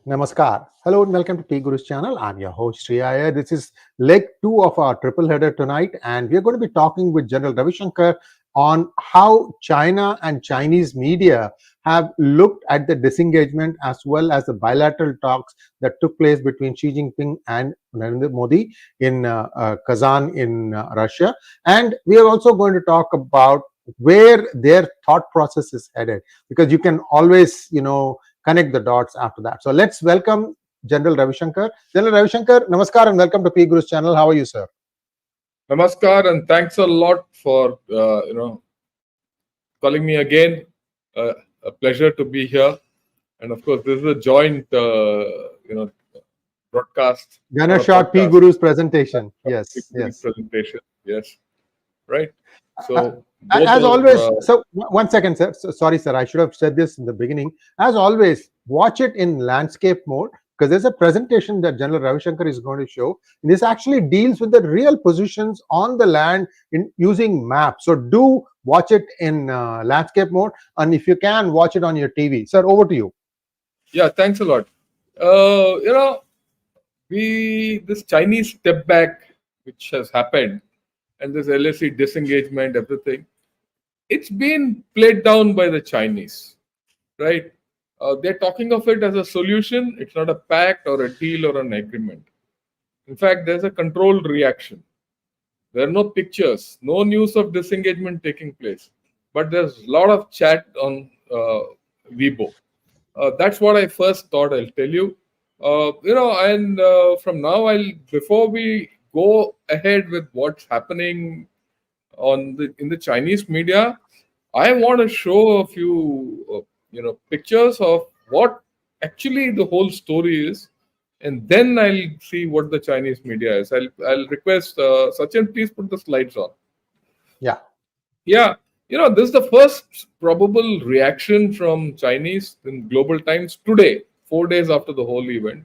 Namaskar. Hello and welcome to T Guru's channel. I'm your host Sree. Iyer. This is leg 2 of our triple header tonight, and we're going to be talking with General Ravi Shankar on how China and Chinese media have looked at the disengagement as well as the bilateral talks that took place between Xi Jinping and Narendra Modi in Kazan in Russia. And we are also going to talk about where their thought process is headed, because you can always, connect the dots after that. So let's welcome General Ravi Shankar. General Ravi Shankar, namaskar and welcome to P Guru's channel. How are you, sir? Namaskar and thanks a lot for calling me again. A pleasure to be here, and of course, this is a joint broadcast. Ganashot P Guru's presentation. Yes. Presentation. Yes. Right. So as always, so 1 second, sir. So, sorry, sir. I should have said this in the beginning. As always, watch it in landscape mode, because there's a presentation that General Ravi Shankar is going to show. This actually deals with the real positions on the land in using maps. So do watch it in landscape mode, and if you can, watch it on your TV. Sir, over to you. Yeah, thanks a lot. This Chinese step back which has happened, and this LSE disengagement, everything, it's been played down by the Chinese, right? They're talking of it as a solution. It's not a pact or a deal or an agreement. In fact, there's a controlled reaction. There are no pictures, no news of disengagement taking place, but there's a lot of chat on Weibo. That's what I first thought. I'll tell you. From now, before we go ahead with what's happening in the Chinese media, I want to show a few pictures of what actually the whole story is, and then I'll see what the Chinese media is. I'll request Sachin, please put the slides on. Yeah. This is the first probable reaction from Chinese in Global Times today, 4 days after the whole event.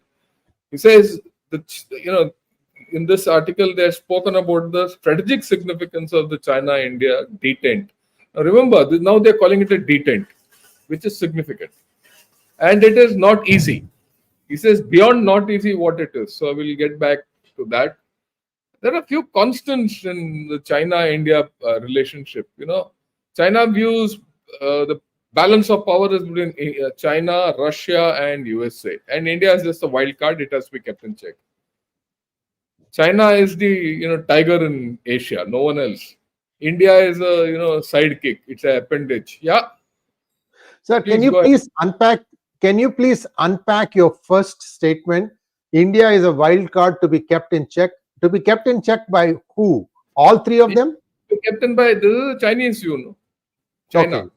He says that, in this article, they're spoken about the strategic significance of the China-India detente. Now remember, now they're calling it a detente, which is significant. And it is not easy. He says beyond not easy what it is. So I will get back to that. There are a few constants in the China-India relationship. China views the balance of power is between China, Russia, and USA. And India is just a wild card. It has to be kept in check. China is the tiger in Asia. No one else. India is a sidekick. It's an appendage. Yeah. Sir, can you please unpack your first statement? India is a wild card to be kept in check. To be kept in check by who? All three of them? Kept in by the Chinese, China. Okay.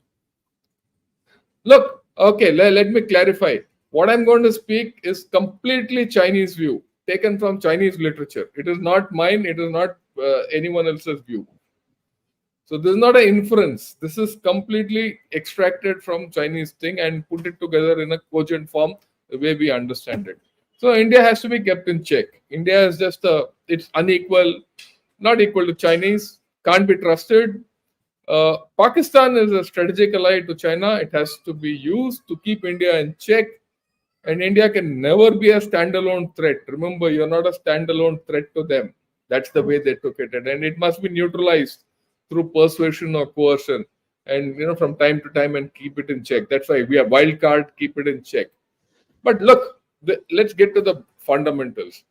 Look, okay, let me clarify. What I'm going to speak is completely Chinese view, taken from Chinese literature. It is not mine. It is not anyone else's view. So this is not an inference. This is completely extracted from Chinese thing and put it together in a cogent form, the way we understand it. So India has to be kept in check. India is just it's unequal, not equal to Chinese, can't be trusted. Pakistan is a strategic ally to China. It has to be used to keep India in check. And India can never be a standalone threat. Remember, you're not a standalone threat to them. That's the way they took it. And it must be neutralized through persuasion or coercion. And, from time to time and keep it in check. That's why we are wild card, keep it in check. But look, let's get to the fundamentals.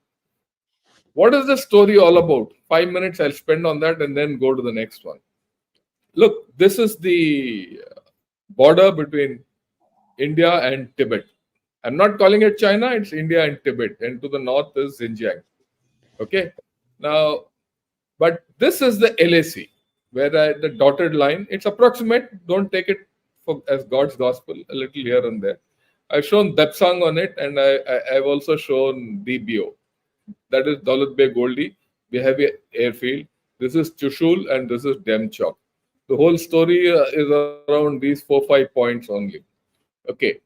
What is the story all about? 5 minutes I'll spend on that and then go to the next one. Look, this is the border between India and Tibet. I'm not calling it China, it's India and Tibet. And to the north is Xinjiang. Okay. Now, but this is the LAC, where the dotted line, it's approximate. Don't take it as God's gospel, a little here and there. I've shown Depsang on it, and I've also shown DBO. That is Daulat Bey Goldi. We have an airfield. This is Chushul, and this is Demchok. The whole story is around these 4-5 points only. Okay.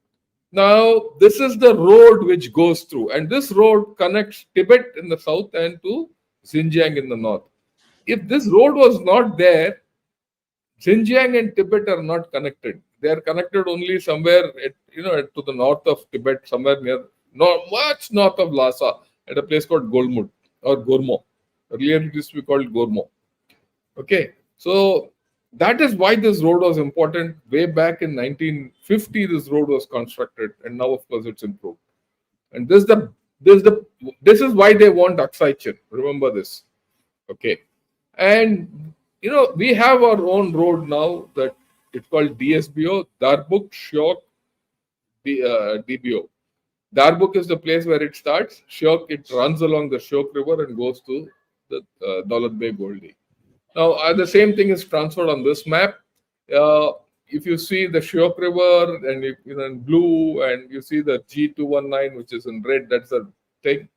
Now, this is the road which goes through. And this road connects Tibet in the south and to Xinjiang in the north. If this road was not there, Xinjiang and Tibet are not connected. They are connected only somewhere, to the north of Tibet, somewhere near much north of Lhasa, at a place called Golmud or Gormo. Earlier it used to be called Gormo. Okay, so that is why this road was important. Way back in 1950, this road was constructed, and now, of course, it's improved. And this is why they want Aksai Chin. Remember this. Okay, and we have our own road now that it's called DSBO, Darbuk Shyok DBO. Darbuk is the place where it starts. Shyok, it runs along the Shyok River and goes to the Daulat Beg Goldi. Now, the same thing is transferred on this map. If you see the Shyok River and in blue, and you see the G219, which is in red, that's the thing.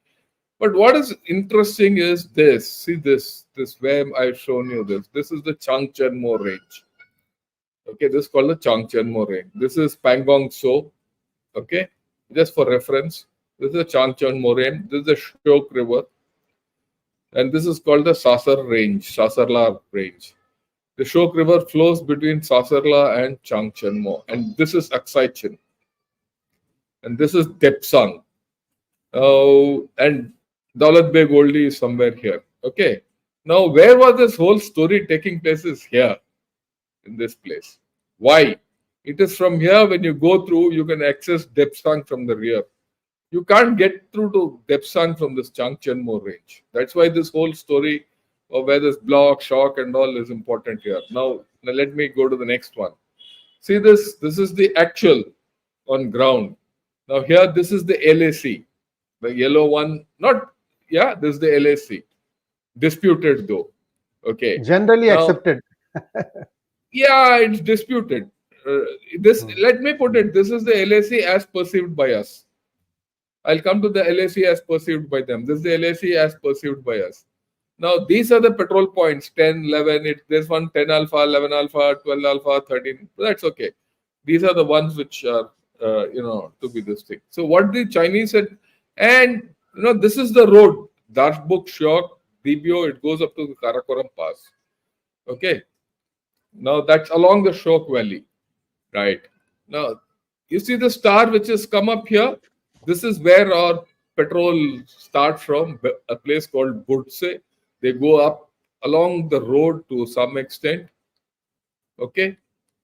But what is interesting is this. See this where I've shown you this. This is the Changchenmo range. Okay, this is called the Changchenmo range. This is Pangong So. Okay, just for reference, this is the Changchenmo range. This is the Shyok River. And this is called the Sasar range, Sasarla range. The Shyok River flows between Sasarla and Changchenmo. And this is Aksai Chin. And this is Depsang. And Daulat Beg Goldi is somewhere here. Okay. Now, where was this whole story taking place? Is here, in this place. Why? It is from here, when you go through, you can access Depsang from the rear. You can't get through to Depsang from this Changchenmo range. That's why this whole story of where this block, shock, and all is important here. Now let me go to the next one. See this? This is the actual on ground. Now here, this is the LAC, the yellow one. This is the LAC. Disputed though. Okay. Generally accepted. Yeah, it's disputed. Let me put it. This is the LAC as perceived by us. I'll come to the LAC as perceived by them. This is the LAC as perceived by us. Now, these are the patrol points, 10, 11. There's one 10 alpha, 11 alpha, 12 alpha, 13. That's okay. These are the ones which are, to be this thing. So what the Chinese said, and, this is the road, Darbuk Shyok, DBO, it goes up to the Karakoram Pass. Okay. Now, that's along the Shyok Valley. Right. Now, you see the star which has come up here? This is where our patrol starts from, a place called Budse. They go up along the road to some extent. Okay.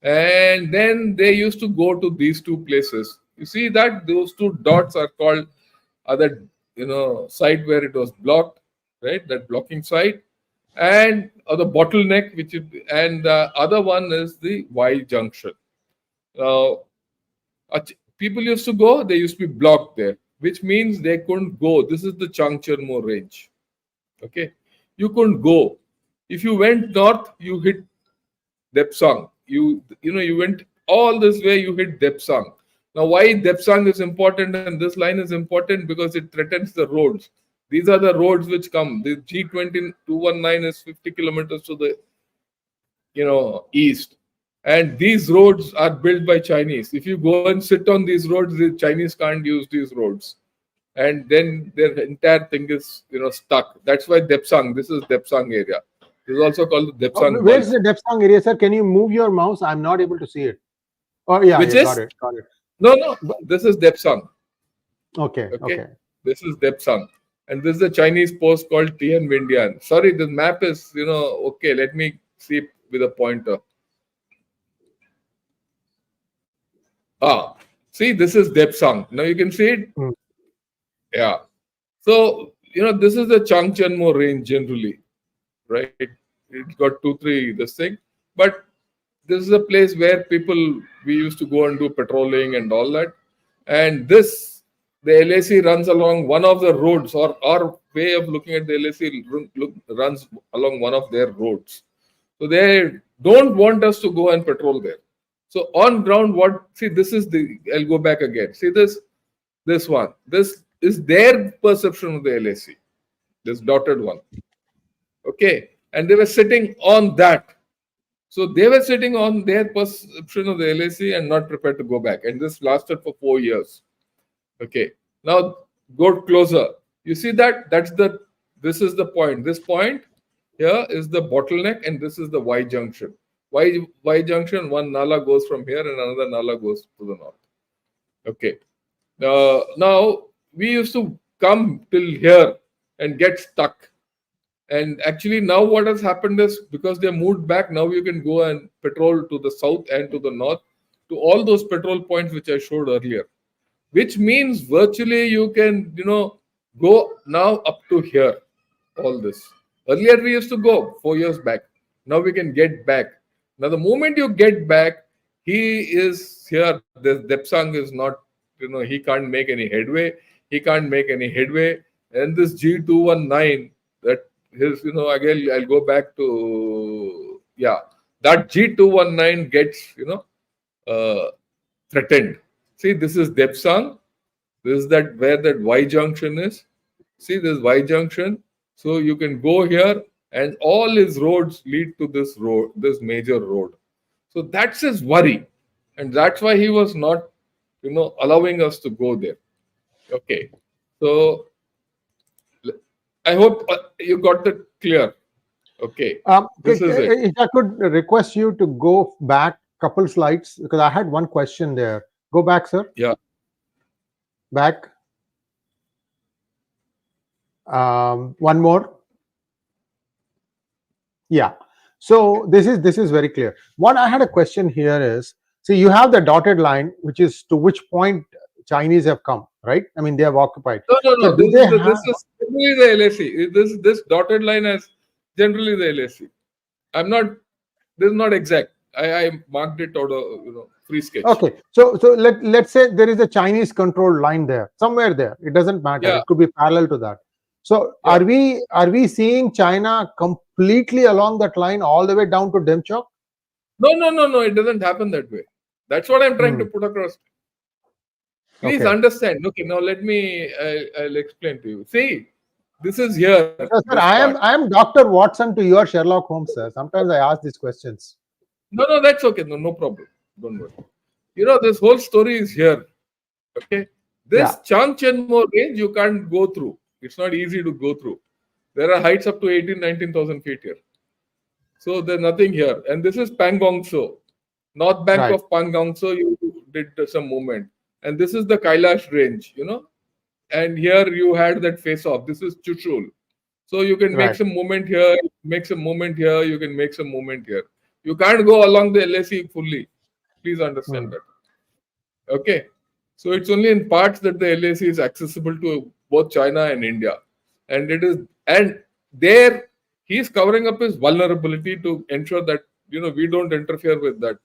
And then they used to go to these two places. You see that those two dots are called other, site where it was blocked, right? That blocking site. And the bottleneck, and the other one is the Y junction. Now, people used to go, they used to be blocked there, which means they couldn't go. This is the Changchenmo range. Okay. You couldn't go. If you went north, you hit Depsang. You went all this way, you hit Depsang. Now, why Depsang is important and this line is important? Because it threatens the roads. These are the roads which come. The G219 is 50 kilometers to the east. And these roads are built by Chinese. If you go and sit on these roads, the Chinese can't use these roads. And then their entire thing is, stuck. That's why Depsang, this is Depsang area. This is also called the Depsang. Where's the Depsang area, sir? Can you move your mouse? I'm not able to see it. Oh, yeah. Got it. No. This is Depsang. Okay. This is Depsang. And this is a Chinese post called Tian Windian. Sorry, the map is, okay. Let me see with a pointer. See, this is Depsang. Now you can see it. Yeah. So, this is the Changchenmo range generally, right? It's got 2-3 this thing. But this is a place where we used to go and do patrolling and all that. And the LAC runs along one of the roads, or our way of looking at the LAC runs along one of their roads. So they don't want us to go and patrol there. So on ground, this is I'll go back again. See this one. This is their perception of the LAC, this dotted one. Okay. And they were sitting on that. So they were sitting on their perception of the LAC and not prepared to go back. And this lasted for 4 years. Okay. Now go closer. You see that? This is the point. This point here is the bottleneck, and this is the Y junction. Y junction, one nala goes from here and another nala goes to the north. Okay. Now, we used to come till here and get stuck. And actually, now what has happened is because they moved back, now you can go and patrol to the south and to the north to all those patrol points which I showed earlier, which means virtually you can, go now up to here. All this. Earlier we used to go 4 years back. Now we can get back. Now the moment you get back, he is here. This Depsang is not, he can't make any headway. He can't make any headway. And this G219, that his, again I'll go back to that G219 gets, threatened. See, this is Depsang. This is that where that Y junction is. See this Y junction. So you can go here, and all his roads lead to this road, this major road. So that's his worry, and that's why he was not, allowing us to go there. Okay, so I hope you got that clear. Okay, this is it. If I could request you to go back couple slides, because I had one question there. Go back, sir. Yeah. Back. One more. Yeah. So this is very clear. What I had a question here is, see, you have the dotted line, which is to which point Chinese have come, right? I mean, they have occupied. No. So This is generally the LAC. This dotted line is generally the LAC. I'm not. This is not exact. I marked it out of free sketch. Okay, so let's say there is a Chinese controlled line there, somewhere there. It doesn't matter. Yeah. It could be parallel to that. So Yeah. are we seeing China completely along that line all the way down to Demchok? No. It doesn't happen that way. That's what I'm trying to put across. Please understand. Okay, now let me. I'll explain to you. See, this is here. Sir, I am Dr. Watson to your Sherlock Holmes, sir. Sometimes I ask these questions. No, that's okay. No problem. Don't worry. This whole story is here. Okay. This Changchenmo range you can't go through. It's not easy to go through. There are heights up to 19,000 feet here. So there's nothing here. And this is Pangongso. North bank of Pangongso, you did some movement. And this is the Kailash range, And here you had that face off. This is Chushul. So you can make some movement here, make some movement here, you can make some movement here. You can't go along the LAC fully. Please understand that. Okay. So it's only in parts that the LAC is accessible to both China and India. And there he's covering up his vulnerability to ensure that, we don't interfere with that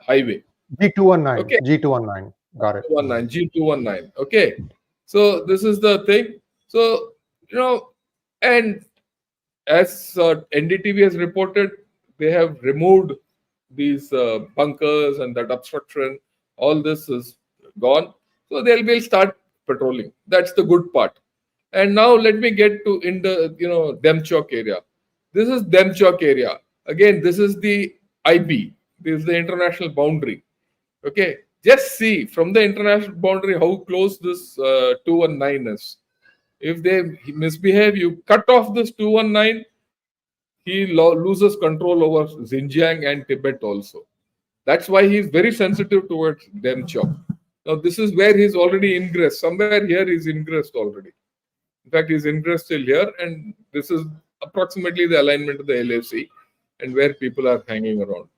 highway. G219. Okay. G219. Got it. G219. Okay. So this is the thing. So, and as NDTV has reported, they have removed these bunkers and that obstruction. All this is gone. So they'll start patrolling. That's the good part. And now let me get to Demchok area. This is Demchok area. Again, this is the IB. This is the international boundary. Okay. Just see from the international boundary how close this 219 is. If they misbehave, you cut off this 219, he loses control over Xinjiang and Tibet also. That's why he's very sensitive towards Demchok. Now, this is where he's already ingressed. Somewhere here he's ingressed already. In fact, he's ingressed till here, and this is approximately the alignment of the LAC and where people are hanging around.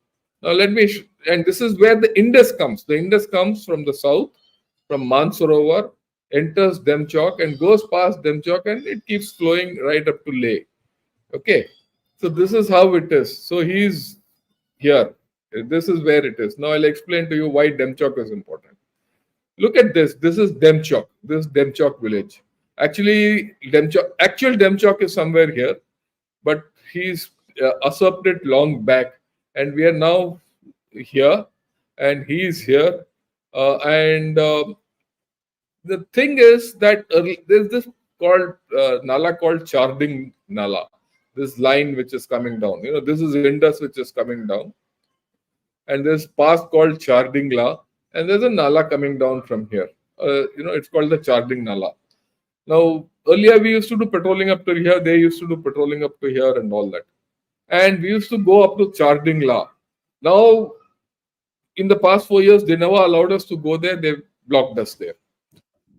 Now, and this is where the Indus comes. The Indus comes from the south, from Mansarovar, enters Demchok and goes past Demchok, and it keeps flowing right up to Leh. Okay. So this is how it is. So he's here. This is where it is. Now I'll explain to you why Demchok is important. Look at this. This is Demchok. This is Demchok village. Actually, actual Demchok is somewhere here, but he's usurped it long back, and we are now here, and he's here. The thing is that there's this Nala called Charding Nala. This line which is coming down. This is Indus which is coming down. And there's pass called Charding La. And there's a Nala coming down from here. It's called the Charding Nala. Now, earlier we used to do patrolling up to here. They used to do patrolling up to here and all that. And we used to go up to Charding La. Now, in the past 4 years, they never allowed us to go there. They blocked us there.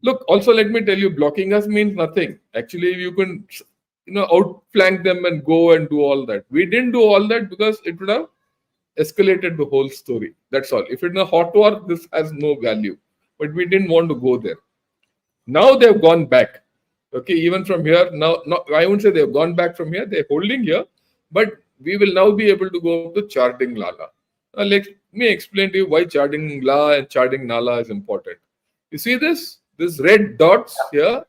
Look, also let me tell you, blocking us means nothing. Actually, you can, outflank them and go and do all that. We didn't do all that because it would have escalated the whole story. That's all. If it's a hot war, this has no value. But we didn't want to go there. Now they've gone back. Okay, even from here, now, I won't say they've gone back from here, they're holding here, but we will now be able to go to Charding Lala. Now, let me explain to you why Charding La and Charding Nala is important. You see this? These red dots here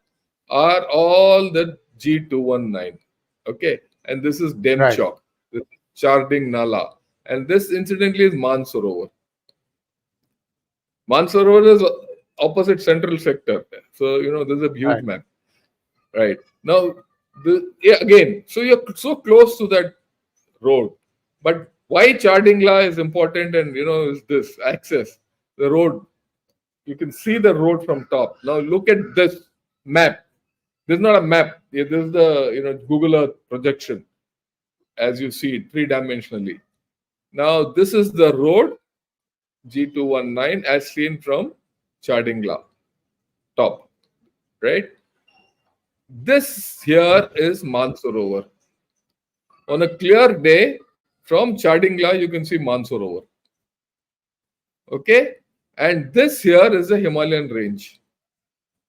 are all the G219. Okay, and this is Right. Demchok, this is Charding Nala, and this incidentally is Mansarovar. Mansarovar is opposite central sector. So, there's a huge Right. map. Right. Now, again, so you're so close to that road. But why Chardingla is important and, is this access, the road. You can see the road from top. Now, look at this map. This is not a map. This is the, Google Earth projection, as you see it, three-dimensionally. Now, this is the road, G219, as seen from Chardingla, top, right? This here is Mansarovar. On a clear day, from Chardingla, you can see Mansarovar. Okay? And this here is the Himalayan range.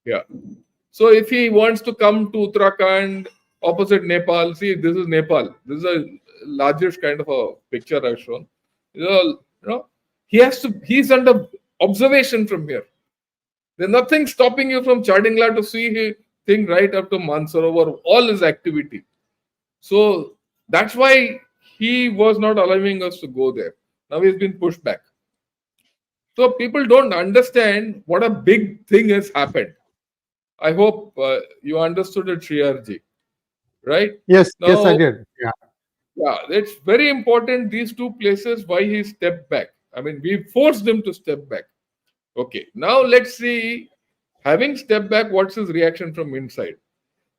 Yeah. So if he wants to come to Uttarakhand, opposite Nepal, see, this is Nepal. This is a largest kind of a picture I've shown. He's under observation from here. There's nothing stopping you from Chardingla to see his thing right up to Mansarovar, all his activity. So that's why he was not allowing us to go there. Now he's been pushed back. So people don't understand what a big thing has happened. I hope you understood it, Shriyarji. Right? Yes, yes, I Now, did. Yeah. yeah, it's very important, these two places, why he stepped back. I mean, we forced him to step back. Okay, now let's see, having stepped back, what's his reaction from inside?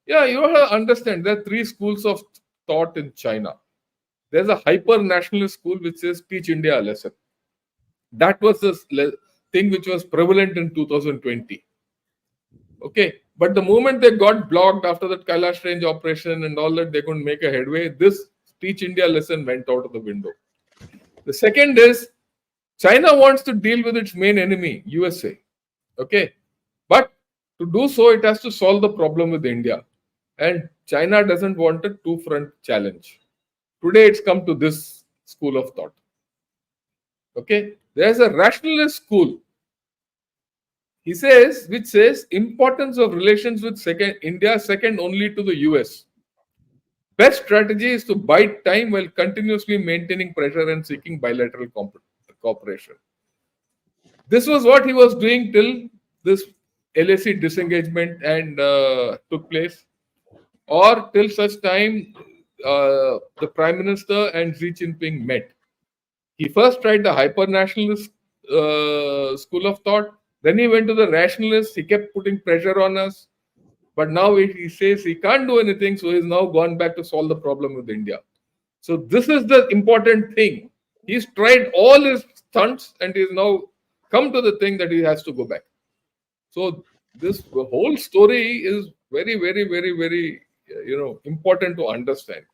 Yeah, you have to understand there are three schools of thought in China. There's a hyper nationalist school which says teach India a lesson. That was the thing which was prevalent in 2020. Okay, but the moment they got blocked after that Kailash Range operation and all that, they couldn't make a headway. This teach India lesson went out of the window. The second is China wants to deal with its main enemy, USA. Okay, but to do so, it has to solve the problem with India. And China doesn't want a two-front challenge. Today, it's come to this school of thought. Okay, there's a rationalist school. Which says importance of relations with India second only to the US. Best strategy is to bide time while continuously maintaining pressure and seeking bilateral cooperation. This was what he was doing till this LAC disengagement and took place, or till such time the Prime Minister and Xi Jinping met. He first tried the hyper-nationalist school of thought. Then he went to the rationalists. He kept putting pressure on us. But now he says he can't do anything. So he's now gone back to solve the problem with India. So this is the important thing. He's tried all his stunts and he's now come to the thing that he has to go back. So this whole story is very, very, very, very, important to understand.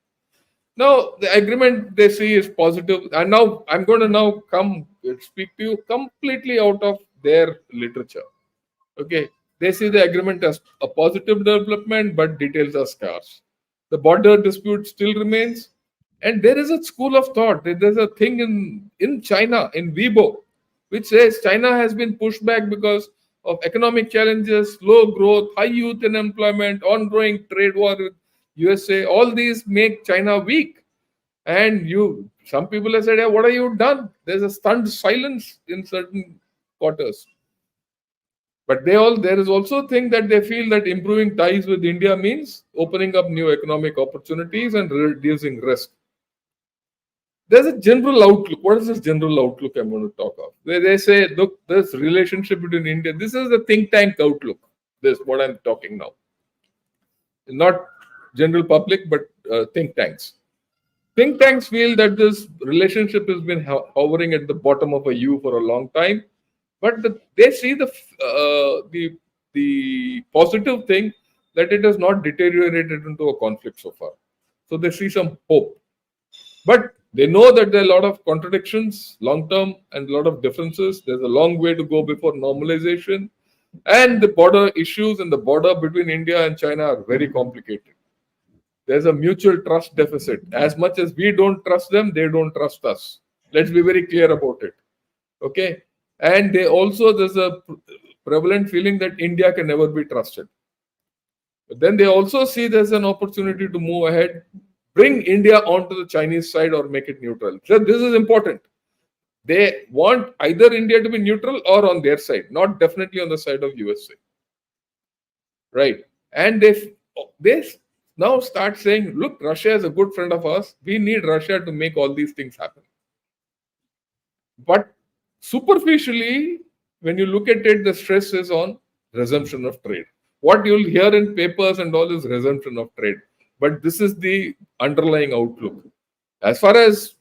Now, the agreement they see is positive. And now I'm going to now come speak to you completely out of their literature. Okay. They see the agreement as a positive development, but details are scarce. The border dispute still remains. And there is a school of thought. There's a thing in China, in Weibo, which says China has been pushed back because of economic challenges, low growth, high youth unemployment, ongoing trade war with USA. All these make China weak. And some people have said, "Yeah, what have you done?" There's a stunned silence in certain quarters. But there is also a thing that they feel that improving ties with India means opening up new economic opportunities and reducing risk. There's a general outlook. What is this general outlook I'm going to talk of? They say, look, this relationship between India, this is the think tank outlook. This what I'm talking now. Not general public, but think tanks. Think tanks feel that this relationship has been hovering at the bottom of a U for a long time, but they see the the positive thing that it has not deteriorated into a conflict so far. So they see some hope. But they know that there are a lot of contradictions long term and a lot of differences. There's a long way to go before normalization. And the border issues and the border between India and China are very complicated. There's a mutual trust deficit. As much as we don't trust them, they don't trust us. Let's be very clear about it. Okay. And there's a prevalent feeling that India can never be trusted. But then they also see there's an opportunity to move ahead, bring India onto the Chinese side or make it neutral. So this is important. They want either India to be neutral or on their side, not definitely on the side of USA. Right. And they now start saying, look, Russia is a good friend of ours. We need Russia to make all these things happen. But superficially, when you look at it, the stress is on resumption of trade. What you'll hear in papers and all is resumption of trade. But this is the underlying outlook. As far as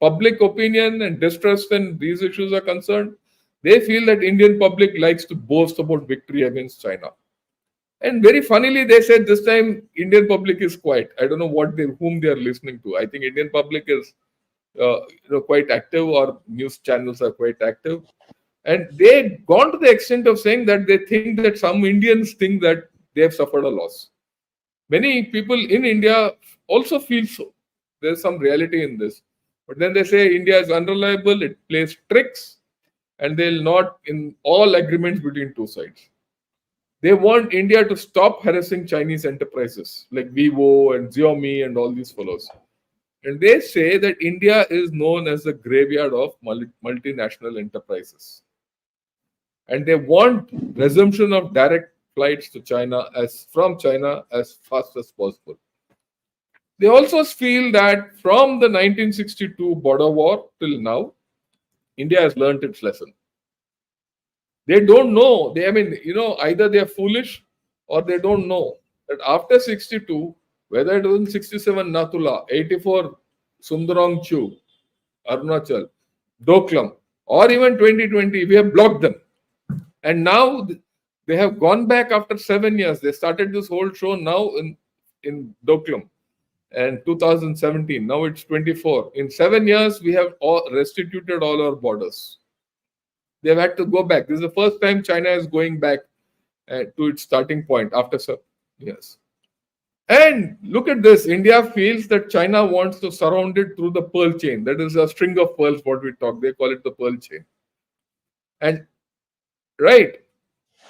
public opinion and distrust in these issues are concerned, they feel that Indian public likes to boast about victory against China. And very funnily, they said this time Indian public is quiet. I don't know whom they are listening to. I think Indian public is quite active, or news channels are quite active. And they've gone to the extent of saying that they think that some Indians think that they have suffered a loss. Many people in India also feel so. There's some reality in this. But then they say India is unreliable, it plays tricks, and they'll not in all agreements between two sides. They want India to stop harassing Chinese enterprises like Vivo and Xiaomi and all these fellows. And they say that India is known as the graveyard of multinational enterprises. And they want resumption of direct flights to China from China as fast as possible. They also feel that from the 1962 border war till now, India has learned its lesson. They don't know. Either they are foolish or they don't know that after 62, whether it was in 67 Nathula, 84 Sundarong Chu, Arunachal, Doklam, or even 2020, we have blocked them. And now they have gone back after 7 years. They started this whole show now in Doklam and 2017. Now it's 24. In 7 years, we have restituted all our borders. They've had to go back. This is the first time China is going back to its starting point after 7 years. And look at this. India feels that China wants to surround it through the pearl chain. That is a string of pearls, what we talk. They call it the pearl chain. And right.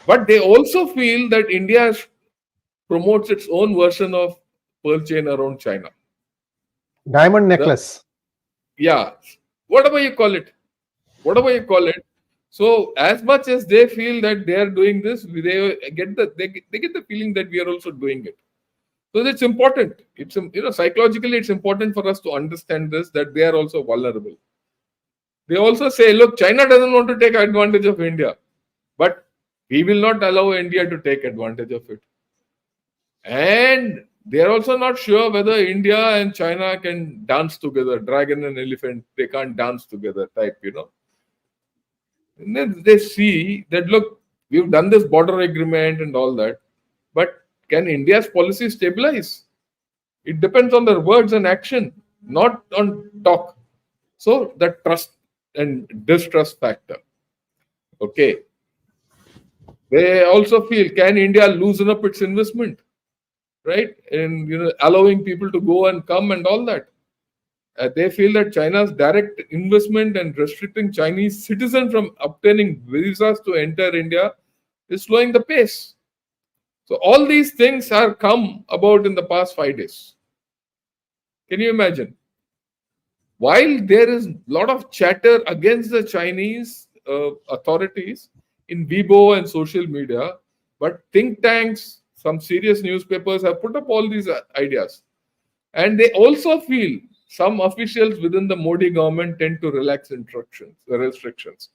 But they also feel that India promotes its own version of pearl chain around China. Diamond necklace. Whatever you call it. So as much as they feel that they are doing this, they get the feeling that we are also doing it. So it's important. It's psychologically it's important for us to understand this, that they are also vulnerable. They also say, look, China doesn't want to take advantage of India, but we will not allow India to take advantage of it. And they are also not sure whether India and China can dance together. Dragon and elephant, they can't dance together type, And then they see that, look, we've done this border agreement and all that, but can India's policy stabilize? It depends on their words and action, not on talk. So the trust and distrust factor. Okay. They also feel, can India loosen up its investment? Right? And allowing people to go and come and all that. They feel that China's direct investment and restricting Chinese citizens from obtaining visas to enter India is slowing the pace. So all these things have come about in the past 5 days. Can you imagine? While there is a lot of chatter against the Chinese authorities in Weibo and social media, but think tanks, some serious newspapers have put up all these ideas. And they also feel some officials within the Modi government tend to relax restrictions.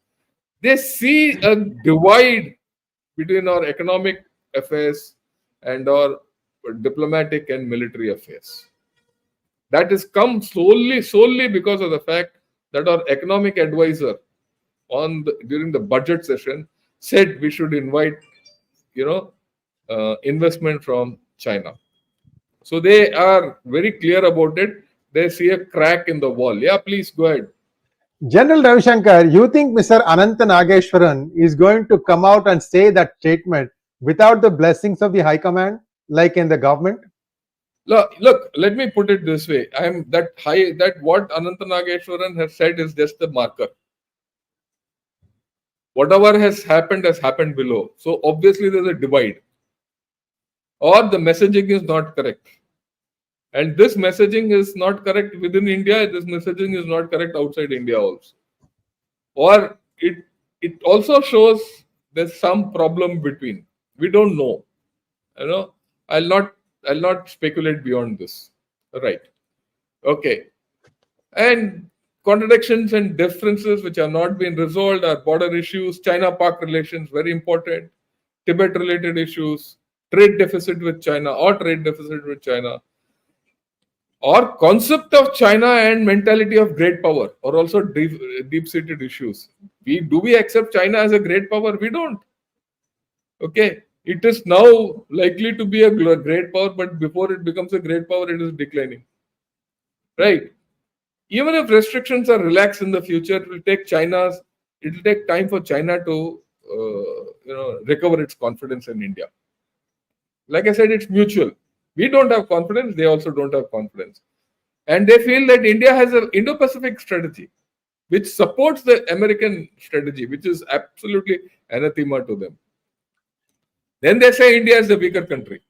They see a divide between our economic affairs and our diplomatic and military affairs. That has come solely because of the fact that our economic advisor during the budget session said we should invite investment from China. So they are very clear about it. They see a crack in the wall. Yeah, please go ahead. General Ravi Shankar, you think Mr. Ananta Nageshwaran is going to come out and say that statement without the blessings of the High Command, like in the government? Look, let me put it this way. That what Ananta Nageshwaran has said is just the marker. Whatever has happened below. So obviously there's a divide. Or the messaging is not correct. And this messaging is not correct within India, this messaging is not correct outside India also. Or it also shows there's some problem between. We don't know. You know, I'll not speculate beyond this. Right. Okay. And contradictions and differences which are not being resolved are border issues, China-Pak relations, very important, Tibet-related issues, trade deficit with China or trade deficit with China, or concept of China and mentality of great power, or also deep-seated issues. Do we accept China as a great power? We don't. Okay, it is now likely to be a great power, but before it becomes a great power, it is declining. Right? Even if restrictions are relaxed in the future, it will take time for China to recover its confidence in India. Like I said, it's mutual. We don't have confidence, they also don't have confidence. And they feel that India has an Indo-Pacific strategy, which supports the American strategy, which is absolutely anathema to them. Then they say India is the weaker country.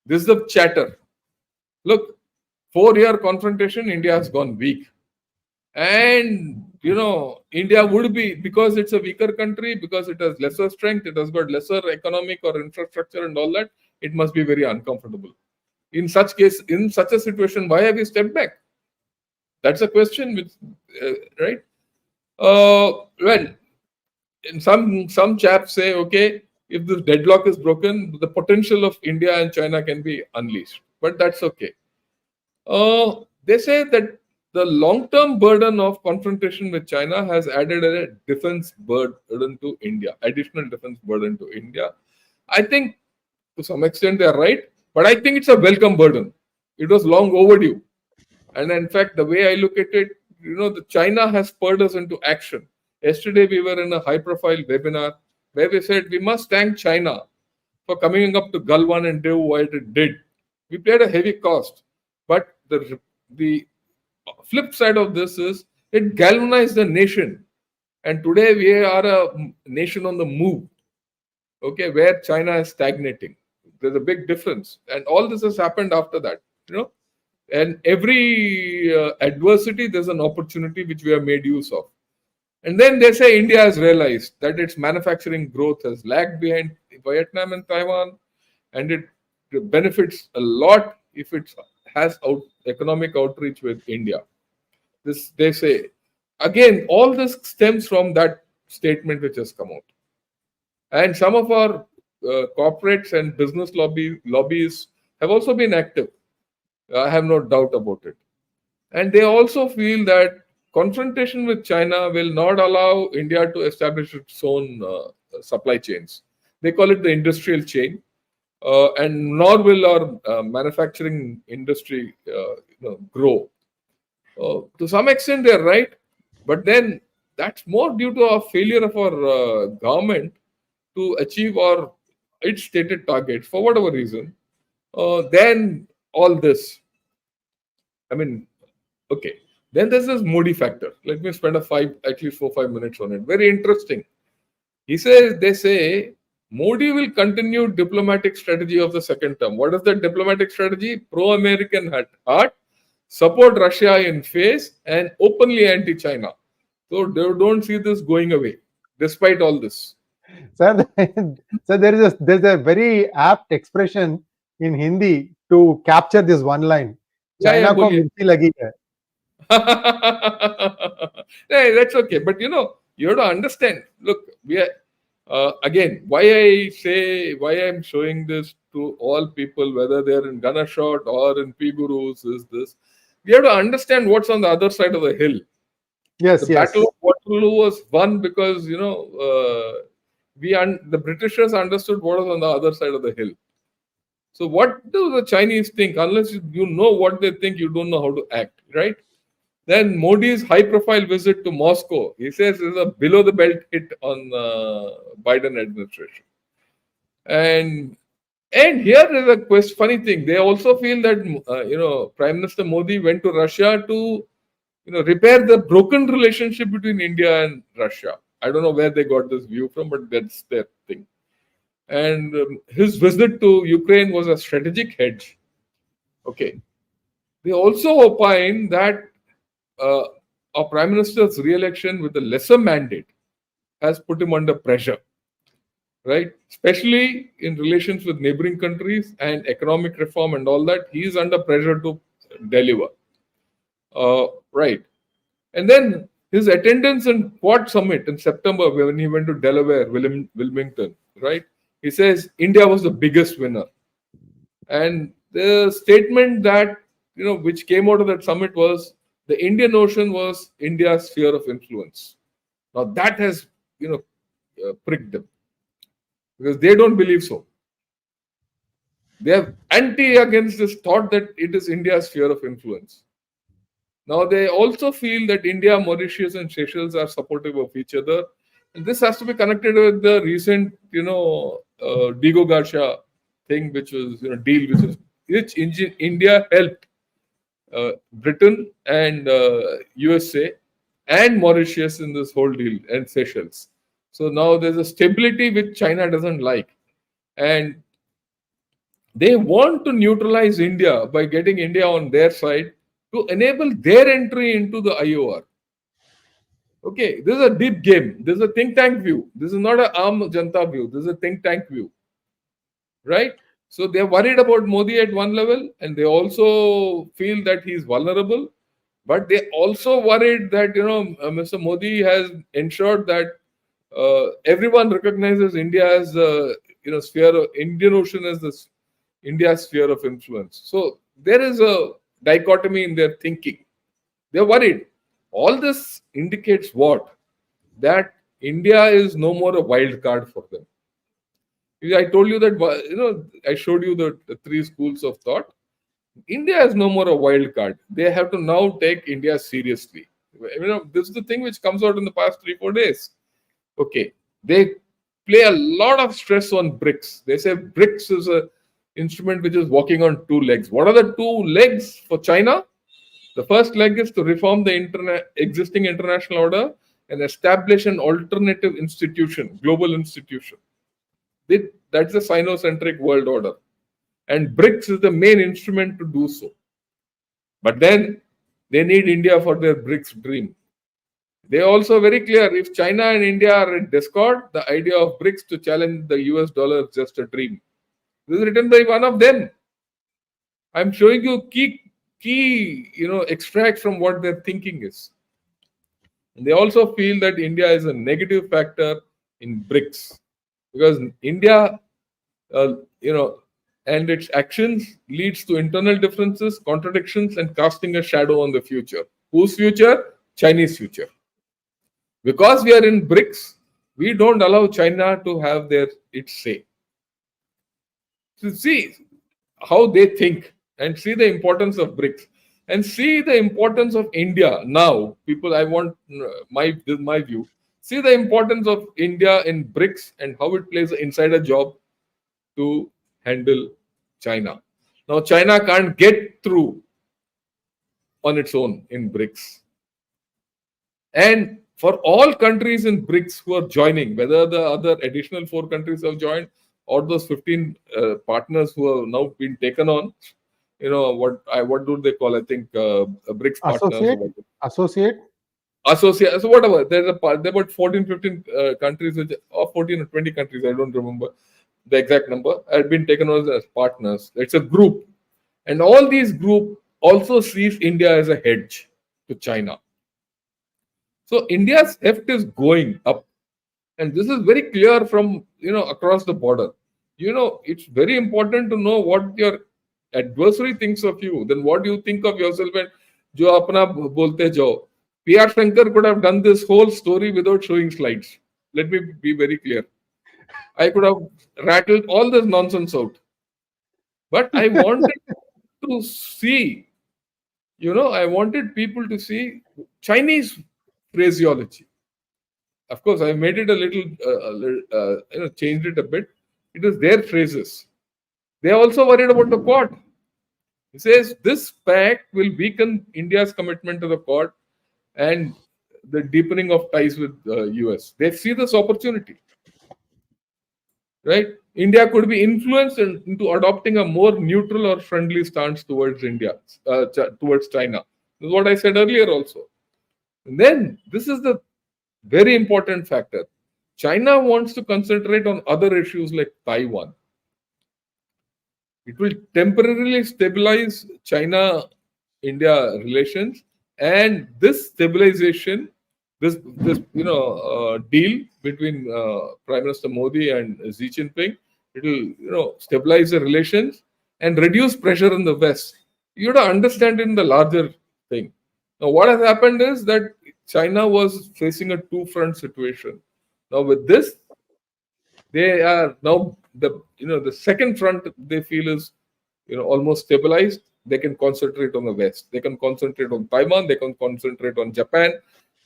This is the chatter. Look, 4-year confrontation, India has gone weak. And, India would be, because it's a weaker country, because it has lesser strength, it has got lesser economic or infrastructure and all that, it must be very uncomfortable. In such a situation, why have we stepped back? That's a question, which, right? Well, and some chaps say, okay, if this deadlock is broken, the potential of India and China can be unleashed. But that's okay. They say that the long-term burden of confrontation with China has added a defense burden to India, additional defense burden to India. I think to some extent they are right, but I think it's a welcome burden. It was long overdue. And in fact, the way I look at it, the China has spurred us into action. Yesterday, we were in a high-profile webinar where we said we must thank China for coming up to Galwan and do what it did. We paid a heavy cost, but the flip side of this is it galvanized the nation. And today we are a nation on the move, okay, where China is stagnating. There's a big difference. And all this has happened after that, And every adversity, there's an opportunity which we have made use of. And then they say India has realized that its manufacturing growth has lagged behind Vietnam and Taiwan, and it benefits a lot if it has economic outreach with India. This, they say, again, all this stems from that statement which has come out. And some of our corporates and business lobbies have also been active. I have no doubt about it. And they also feel that confrontation with China will not allow India to establish its own supply chains. They call it the industrial chain. And nor will our manufacturing industry grow. To some extent, they're right. But then that's more due to a failure of our government to achieve its stated targets for whatever reason. Then all this. I mean, okay. Then there's this Modi factor. Let me spend at least 4-5 minutes on it. Very interesting. They say Modi will continue diplomatic strategy of the second term. What is the diplomatic strategy? Pro-American heart, support Russia in face, and openly anti-China. So they don't see this going away, despite all this. Sir, so there's a very apt expression in Hindi to capture this one line. China ko mirchi lagi hai. Hey, that's okay. But you have to understand. Look, we are again. Why I'm showing this to all people, whether they're in Ganashot or in P Gurus, is this. We have to understand what's on the other side of the hill. Yes, the Battle of Waterloo was won because the Britishers understood what was on the other side of the hill. So what do the Chinese think? Unless you know what they think, you don't know how to act, right? Then Modi's high-profile visit to Moscow, he says, is a below-the-belt hit on Biden administration. And here is a funny thing. They also feel that Prime Minister Modi went to Russia to repair the broken relationship between India and Russia. I don't know where they got this view from, but that's their thing. And his visit to Ukraine was a strategic hedge. Okay. They also opine that a prime minister's re-election with a lesser mandate has put him under pressure, right? Especially in relations with neighboring countries and economic reform and all that. He is under pressure to deliver. Right. And then his attendance in Quad Summit in September when he went to Delaware, Wilmington, right? He says India was the biggest winner. And the statement that, which came out of that summit was the Indian Ocean was India's sphere of influence. Now that has, pricked them because they don't believe so. They are against this thought that it is India's sphere of influence. Now they also feel that India, Mauritius, and Seychelles are supportive of each other. And this has to be connected with the recent, Digo Garcia thing, which was, deal, which India helped Britain and USA and Mauritius in this whole deal, and Seychelles. So now there's a stability which China doesn't like. And they want to neutralize India by getting India on their side to enable their entry into the IOR. Okay, this is a deep game. This is a think tank view. This is not an Aam Janta view. This is a think tank view. Right? So they're worried about Modi at one level, and they also feel that he's vulnerable. But they also worried that, Mr. Modi has ensured that everyone recognizes India as the, sphere of Indian Ocean as the India's sphere of influence. So there is a dichotomy in their thinking. They're worried. All this indicates what? That India is no more a wild card for them. I told you that, I showed you the three schools of thought. India is no more a wild card. They have to now take India seriously. This is the thing which comes out in the past 3-4 days. Okay. They play a lot of stress on BRICS. They say BRICS is a instrument which is walking on two legs. What are the two legs for China? The first leg is to reform the existing international order and establish an alternative institution, global institution. That's the Sino-centric world order. And BRICS is the main instrument to do so. But then they need India for their BRICS dream. They are also very clear, if China and India are in discord, the idea of BRICS to challenge the US dollar is just a dream. This is written by one of them. I'm showing you key extracts from what their thinking is. And they also feel that India is a negative factor in BRICS because India, and its actions leads to internal differences, contradictions, and casting a shadow on the future. Whose future? Chinese future. Because we are in BRICS, we don't allow China to have its say. So see how they think and see the importance of BRICS and see the importance of India now. People, I want my view. See the importance of India in BRICS and how it plays an insider job to handle China. Now, China can't get through on its own in BRICS. And for all countries in BRICS who are joining, whether the other additional 4 countries have joined or those 15 partners who have now been taken on, what do they call? I think BRICS partners. Associate. So whatever. There are about 14, 15 countries, or 14 or 20 countries, I don't remember the exact number, have been taken on as partners. It's a group. And all these groups also sees India as a hedge to China. So India's heft is going up. And this is very clear from, across the border. It's very important to know what your adversary thinks of you. Then what do you think of yourself? And jo apna bolte jao. PR Shankar could have done this whole story without showing slides. Let me be very clear. I could have rattled all this nonsense out. But I wanted to see, I wanted people to see Chinese phraseology. Of course, I made it changed it a bit. It is their phrases. They are also worried about the Quad. He says this pact will weaken India's commitment to the Quad and the deepening of ties with the US. They see this opportunity, right? India could be influenced into adopting a more neutral or friendly stance towards towards China. This is what I said earlier also. And then this is the very important factor. China wants to concentrate on other issues like Taiwan. It will temporarily stabilize China-India relations, and this stabilization, this deal between Prime Minister Modi and Xi Jinping, it will stabilize the relations and reduce pressure in the West. You have to understand in the larger thing. Now, what has happened is that China was facing a two-front situation. Now, with this, they are now the second front they feel is almost stabilized. They can concentrate on the West. They can concentrate on Taiwan. They can concentrate on Japan,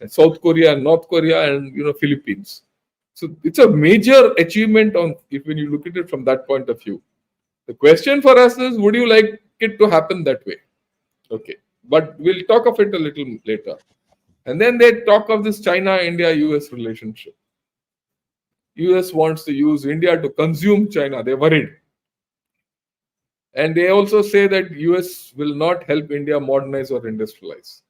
and South Korea, and North Korea, and Philippines. So it's a major achievement when you look at it from that point of view. The question for us is, would you like it to happen that way? Okay, but we'll talk of it a little later. And then they talk of this China-India-US relationship. US wants to use India to consume China. They're worried. And they also say that US will not help India modernize or industrialize.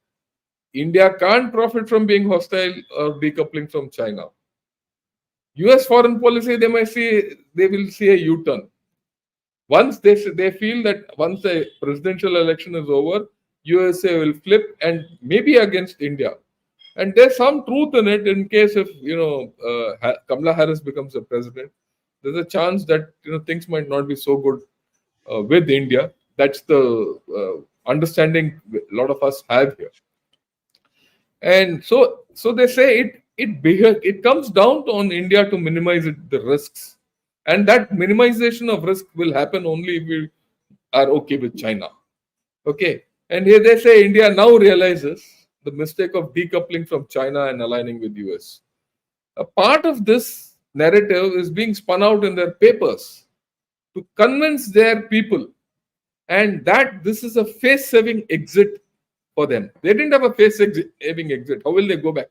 India can't profit from being hostile or decoupling from China. US foreign policy, they will see a U-turn. Once they feel that once the presidential election is over, USA will flip and maybe against India. And there's some truth in it. In case if Kamala Harris becomes the president, there's a chance that things might not be so good with India. That's the understanding a lot of us have here. And so they say it comes down on India to minimize the risks, and that minimization of risk will happen only if we are okay with China. Okay, and here they say India now realizes the mistake of decoupling from China and aligning with US. A part of this narrative is being spun out in their papers to convince their people, and that this is a face-saving exit for them. They didn't have a face-saving exit. How will they go back?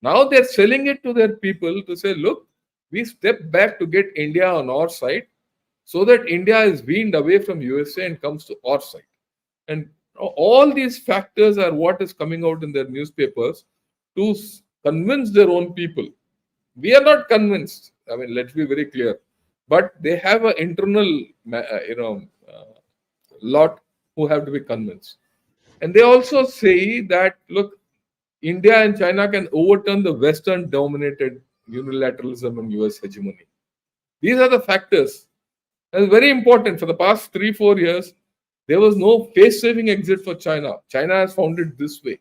Now they're selling it to their people to say, look, we step back to get India on our side so that India is weaned away from USA and comes to our side. And all these factors are what is coming out in their newspapers to convince their own people. We are not convinced. I mean, let's be very clear. But they have an internal, lot who have to be convinced. And they also say that, look, India and China can overturn the Western dominated unilateralism and US hegemony. These are the factors. And it's very important. For the past 3-4 years, there was no face-saving exit for China. China has found it this way,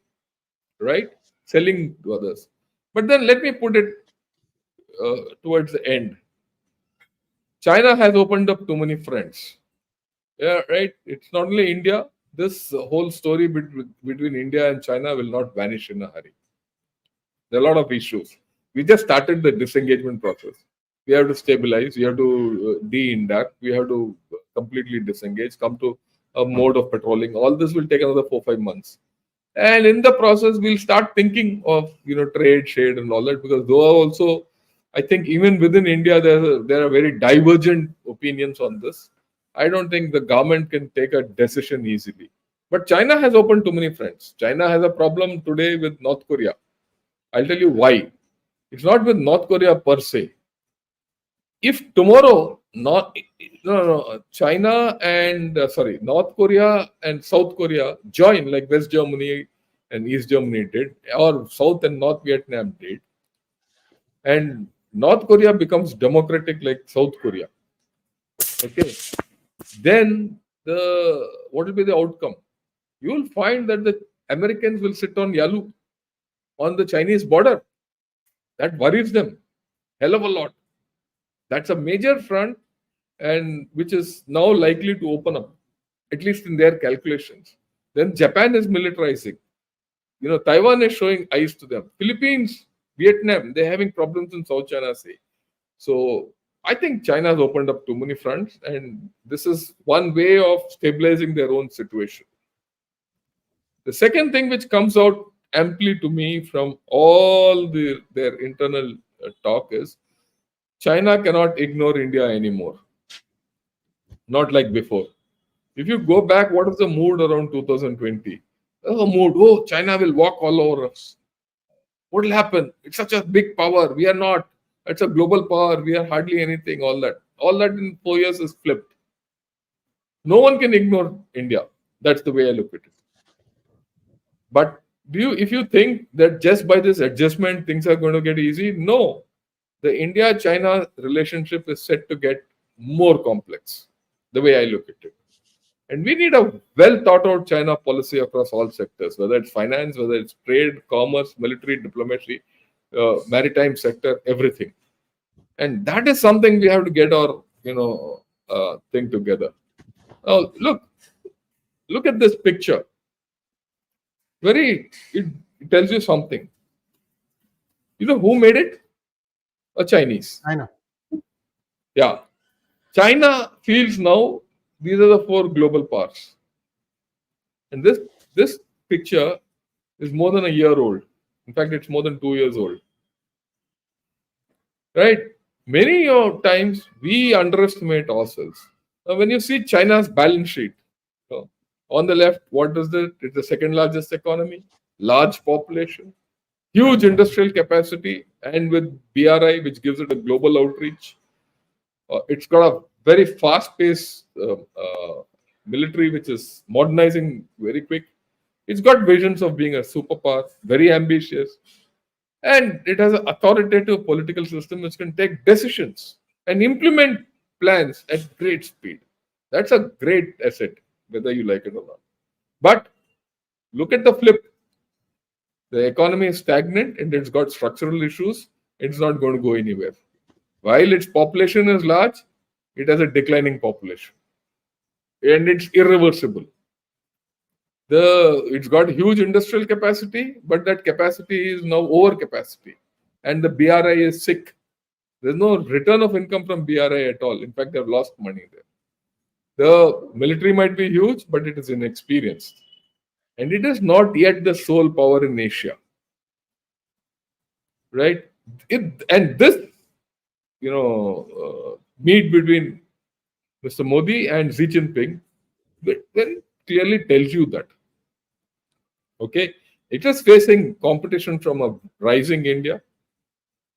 right? Selling to others. But then let me put it towards the end. China has opened up too many fronts. Yeah, right. It's not only India. This whole story between India and China will not vanish in a hurry. There are a lot of issues. We just started the disengagement process. We have to stabilize. We have to de-induct. We have to completely disengage. Come to a mode of patrolling. All this will take another 4-5 months. And in the process, we'll start thinking of trade, shade, and all that. Because though also, I think even within India, there are very divergent opinions on this. I don't think the government can take a decision easily. But China has opened too many fronts. China has a problem today with North Korea. I'll tell you why. It's not with North Korea per se. If tomorrow, China and North Korea and South Korea join like West Germany and East Germany did, or South and North Vietnam did, and North Korea becomes democratic like South Korea, okay, then what will be the outcome? You will find that the Americans will sit on Yalu on the Chinese border. That worries them hell of a lot. That's a major front, and which is now likely to open up, at least in their calculations. Then Japan is militarizing. Taiwan is showing eyes to them. Philippines, Vietnam, they're having problems in South China Sea. So I think China has opened up too many fronts, and this is one way of stabilizing their own situation. The second thing which comes out amply to me from all their internal talk is China cannot ignore India anymore, not like before. If you go back, what was the mood around 2020? Oh, mood, oh, China will walk all over us. What will happen? It's such a big power. We are not. It's a global power. We are hardly anything. All that. All that in 4 years is flipped. No one can ignore India. That's the way I look at it. But if you think that just by this adjustment things are going to get easy, no. The India-China relationship is set to get more complex. The way I look at it. And we need a well thought out China policy across all sectors, whether it's finance, whether it's trade, commerce, military, diplomacy, maritime sector, everything. And that is something we have to get our thing together. Now, look at this picture. It tells you something. You know who made it? A Chinese. I know. Yeah. China feels now these are the four global powers. And this picture is more than a year old. In fact, it's more than 2 years old. Right? Many times we underestimate ourselves. Now, when you see China's balance sheet, on the left, what does it? It's the second largest economy, large population, huge industrial capacity, and with BRI, which gives it a global outreach. It's got a very fast-paced military, which is modernizing very quick. It's got visions of being a superpower, very ambitious, and it has an authoritative political system which can take decisions and implement plans at great speed. That's a great asset, whether you like it or not. But look at the flip. The economy is stagnant and it's got structural issues. It's not going to go anywhere. While its population is large, it has a declining population. And it's irreversible. It's got huge industrial capacity, but that capacity is now over capacity. And the BRI is sick. There's no return of income from BRI at all. In fact, they've lost money there. The military might be huge, but it is inexperienced. And it is not yet the sole power in Asia. Right? And this, meet between Mr. Modi and Xi Jinping very clearly tells you that. Okay? It is facing competition from a rising India.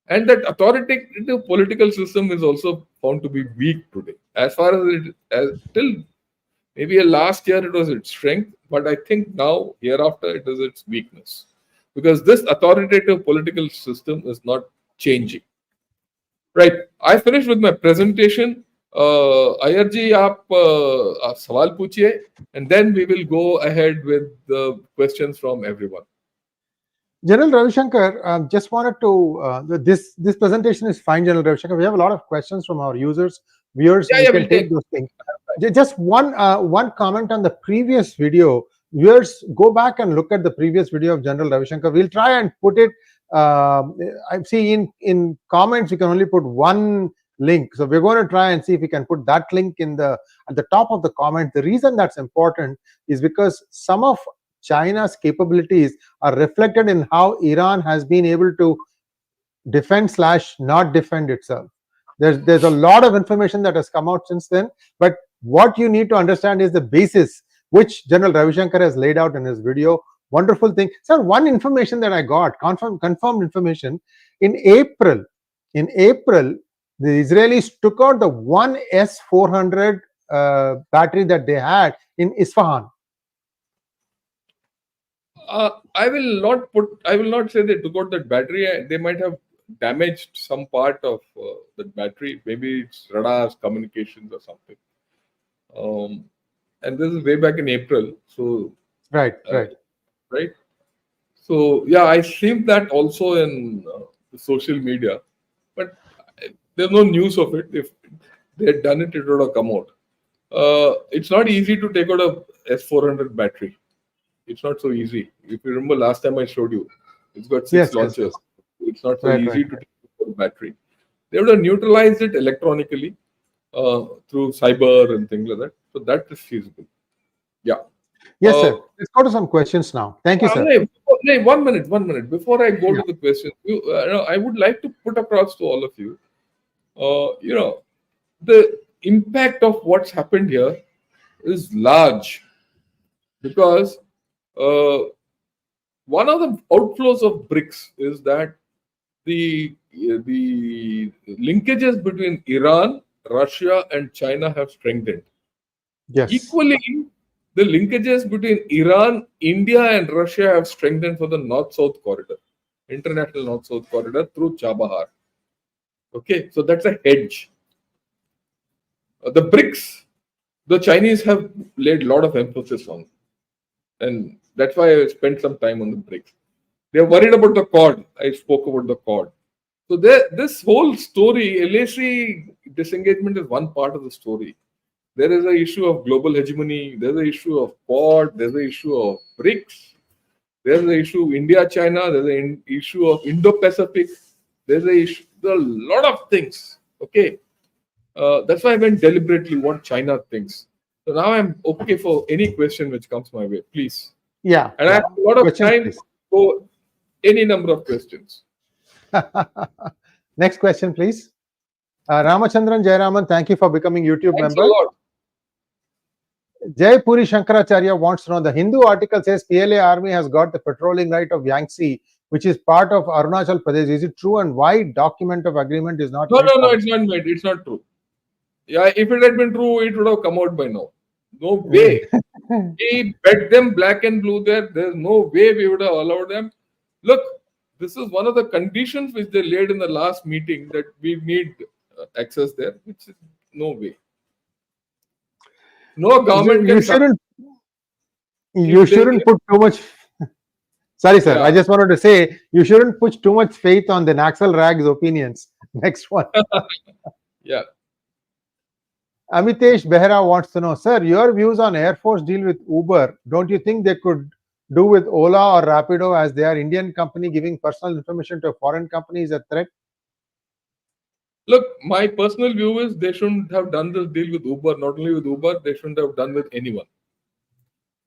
And that authoritative political system is also found to be weak today. As far as till maybe last year it was its strength, but I think now, hereafter, it is its weakness. Because this authoritative political system is not changing. Right. I finished with my presentation. Iyer ji, आप सवाल पूछिए, and then we will go ahead with the questions from everyone. General Ravi Shankar, just wanted to this presentation is fine, General Ravi Shankar. We have a lot of questions from our users, viewers. Yeah, we can take those things. Just one comment on the previous video. Viewers, go back and look at the previous video of General Ravi Shankar. We'll try and put it. I see in comments you can only put one link, so we're going to try and see if we can put that link at the top of the comment. The reason that's important is because some of China's capabilities are reflected in how Iran has been able to defend / not defend itself. There's a lot of information that has come out since then, but what you need to understand is the basis which General Ravi Shankar has laid out in his video. Wonderful thing. Sir, one information that I got, confirmed information, in April, the Israelis took out the one S-400 battery that they had in Isfahan. I will not say they took out that battery. They might have damaged some part of that battery. Maybe it's radars, communications, or something. And this is way back in April. So right. So yeah, I seen that also in social media. But There's no news of it. If they had done it, it would have come out. It's not easy to take out a S400 battery. It's not so easy. If you remember last time I showed you, it's got six Yes, yes, launchers. yes. It's not so Right, right, easy to right. take out a battery. They would have neutralized it electronically through cyber and things like that. So that is feasible. Yeah. Yes, Uh, sir. Let's go to some questions now. Thank you, sir. no, 1 minute, 1 minute. Before I go Yeah. to the question, I would like to put across to all of you, the impact of what's happened here is large because uh, one of the outflows of BRICS is that the linkages between Iran, Russia, and China have strengthened. Yes. Equally, the linkages between Iran, India, and Russia have strengthened for the North-South corridor, international North-South corridor through Chabahar. Okay, so that's a hedge. The BRICS, the Chinese have laid a lot of emphasis on, and that's why I spent some time on the BRICS. They are worried about the Quad. I spoke about the Quad. So this whole story, LAC disengagement is one part of the story. There is an issue of global hegemony. There's an issue of Quad. There's an issue of BRICS. There's the issue of India, China. There's an issue of Indo-Pacific. There's a issue. There are a lot of things. Okay, that's why I went deliberately what China thinks. So now I'm okay for any question which comes my way, please. Yeah, And I yeah. have a lot of Questions, time please. for any number of questions. Next question, please. Ramachandran Jayaraman, thank you for becoming YouTube Thanks a member. lot. Jay Puri Shankaracharya wants to know, the Hindu article says PLA army has got the patrolling right of Yangtze, which is part of Arunachal Pradesh. Is it true, and why document of agreement is not No, made no, no, public? it's not made. It's not true. Yeah, if it had been true, it would have come out by now. No way. We bet them black and blue there. There's no way we would have allowed them. Look, this is one of the conditions which they laid in the last meeting that we need access there, which is no way. No government you can come shouldn't you if they. shouldn't put too much. Sorry, sir. I Yeah, just wanted to say you shouldn't put too much faith on the Naxal Rag's opinions. Next one. yeah. Amitesh Behra wants to know, sir, your views on Air Force deal with Uber. Don't you think they could do with Ola or Rapido, as they are Indian company giving personal information to a foreign company is a threat? Look, my personal view is they shouldn't have done this deal with Uber. Not only with Uber, they shouldn't have done with anyone.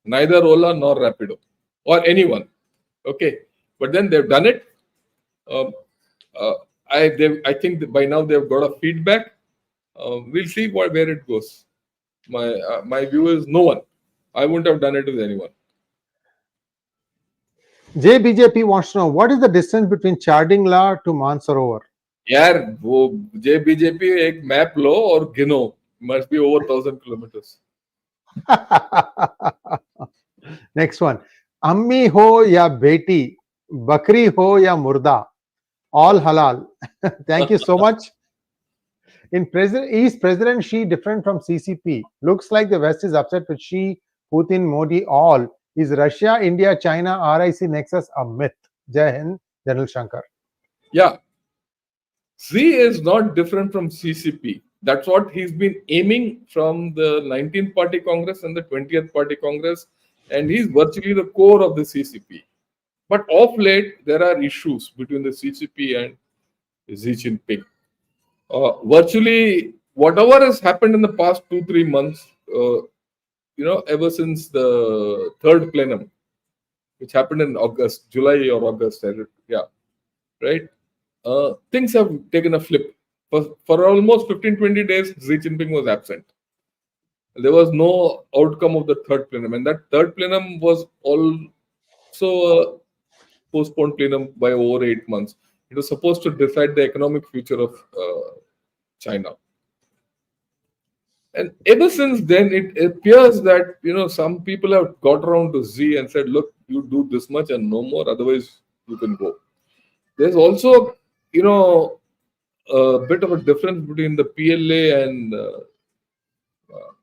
Neither Ola nor Rapido or anyone. Okay, but then they've done it. Um, uh, I think that by now they've got a feedback. We'll see where it goes. My view is no one. I wouldn't have done it with anyone. JBJP wants to know, what is the distance between Charding La to Mansarovar? यार वो BJP एक map लो और गिनो must be over 1,000 kilometers. Next one. Ammi ho ya beti, bakri ho ya murda, all halal. Thank you so much. Is President Xi different from CCP? Looks like the West is upset with Xi, Putin, Modi, all. Is Russia, India, China, RIC nexus a myth? Jai Hind, General Shankar. Yeah, Z is not different from CCP. That's what he's been aiming from the 19th Party Congress and the 20th Party Congress, and he's virtually the core of the CCP. But of late, there are issues between the CCP and Xi Jinping. Virtually, whatever has happened in the past 2-3 months, ever since the third plenum, which happened in August, July or August, yeah, right? Things have taken a flip. For almost 15-20 days, Xi Jinping was absent. There was no outcome of the third plenum, and that third plenum was also a postponed plenum by over 8 months. It was supposed to decide the economic future of China. And ever since then, it appears that some people have got around to Z and said, "Look, you do this much and no more. Otherwise, you can go." There's also, a bit of a difference between the PLA and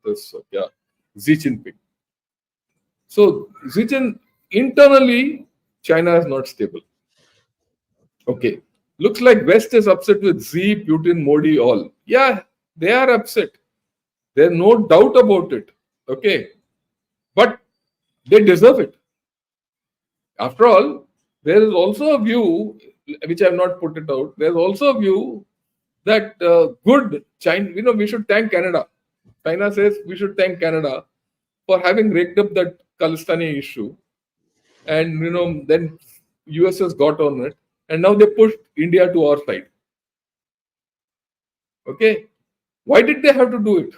Xi Jinping. So internally, China is not stable. Okay. Looks like West is upset with Xi, Putin, Modi, all. Yeah, they are upset. There's no doubt about it. Okay. But they deserve it. After all, there is also a view, which I have not put it out. There's also a view that good China, we should thank Canada. China says we should thank Canada for having raked up that Khalistani issue. And, then US has got on it. And now they pushed India to our side. Okay. Why did they have to do it?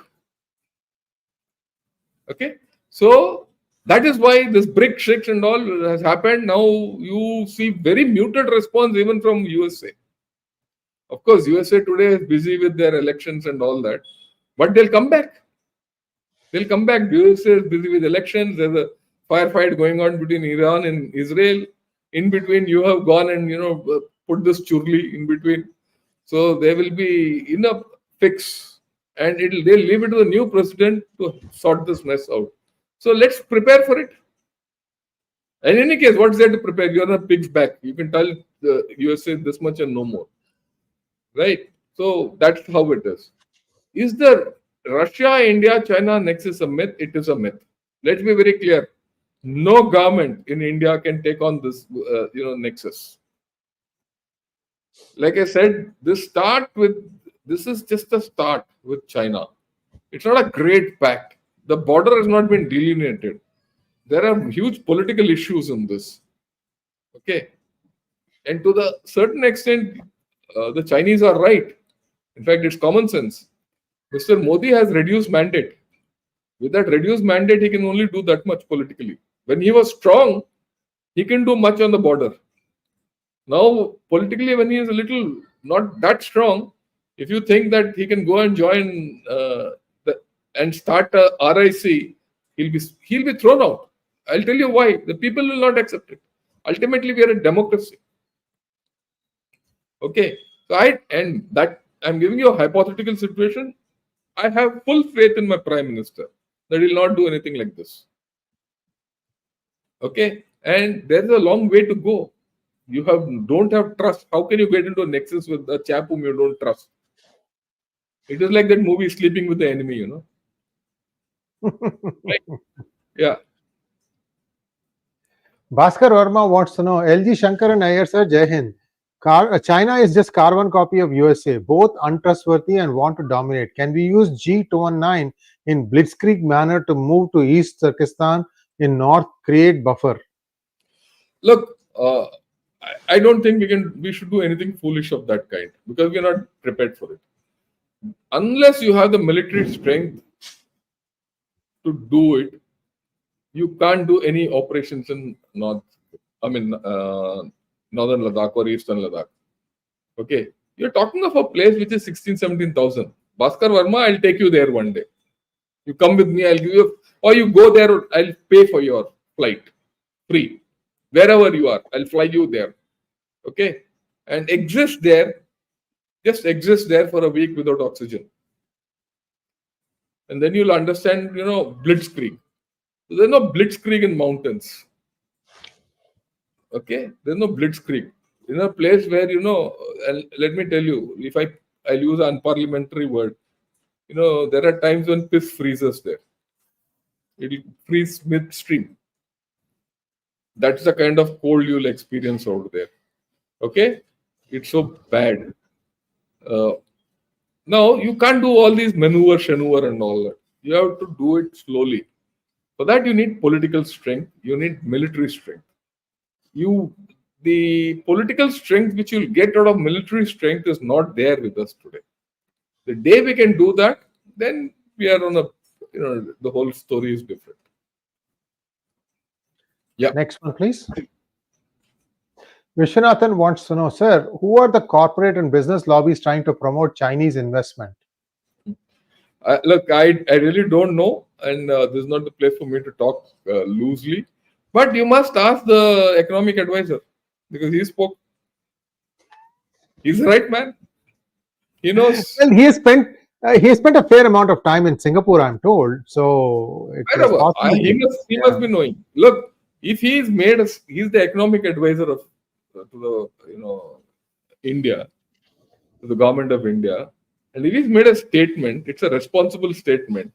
Okay. So that is why this BRICS and all has happened. Now you see very muted response even from USA. Of course, USA today is busy with their elections and all that, but they'll come back. They'll come back. USA is busy with elections. There's a firefight going on between Iran and Israel. In between, you have gone and put this churli in between. So there will be enough fix, and they'll leave it to the new president to sort this mess out. So let's prepare for it. In any case, what's there to prepare? You're on a pig's back. You can tell the USA this much and no more. Right? So that's how it is. Is the Russia, India, China nexus a myth? It is a myth. Let's be very clear. No government in India can take on this, nexus. Like I said, this is just a start with China. It's not a great pact. The border has not been delineated. There are huge political issues in this. Okay. And to the certain extent, the Chinese are right. In fact, it's common sense. Mr. Modi has reduced mandate. With that reduced mandate, he can only do that much politically. When he was strong, he can do much on the border. Now, politically, when he is a little not that strong, if you think that he can go and join and start a RIC, he'll be thrown out. I'll tell you why. The people will not accept it. Ultimately, we are a democracy. Okay. So I'm giving you a hypothetical situation. I have full faith in my Prime Minister that he'll not do anything like this. Okay. And there's a long way to go. You don't have trust. How can you get into a nexus with a chap whom you don't trust? It is like that movie Sleeping with the Enemy, Right? Yeah. Bhaskar Verma wants to know, LG Shankar and Iyer sir, Jai Hind. China is just carbon copy of USA, both untrustworthy and want to dominate. Can we use G219 in blitzkrieg manner to move to East Turkestan in North, create buffer? Look, I don't think we should do anything foolish of that kind because we're not prepared for it. Unless you have the military strength to do it, you can't do any operations in northern Ladakh or eastern Ladakh. Okay. You're talking of a place which is 16,000-17,000. Bhaskar Verma, I'll take you there one day. You come with me, I'll give you, or you go there, I'll pay for your flight. Free. Wherever you are, I'll fly you there. Okay. And just exist there for a week without oxygen. And then you'll understand, blitzkrieg. So there's no blitzkrieg in mountains. Okay, there's no blitzkrieg. In a place where, and let me tell you, if I'll use an unparliamentary word, there are times when piss freezes there. It'll freeze midstream. That's the kind of cold you'll experience out there. Okay, it's so bad. Now, you can't do all these maneuver and all that. You have to do it slowly. For that, you need political strength. You need military strength. The political strength which you'll get out of military strength is not there with us today. The day we can do that, then we are on the whole story is different. Yeah. Next one, please. Vishwanathan wants to know, sir, who are the corporate and business lobbies trying to promote Chinese investment? Look, I really don't know, and this is not the place for me to talk loosely. But you must ask the economic advisor because he spoke. He's the right man. He knows. Well, he has spent a fair amount of time in Singapore, I'm told. So he must be knowing. Look, if he's the economic advisor to the India, to the government of India, and if he's made a statement, it's a responsible statement.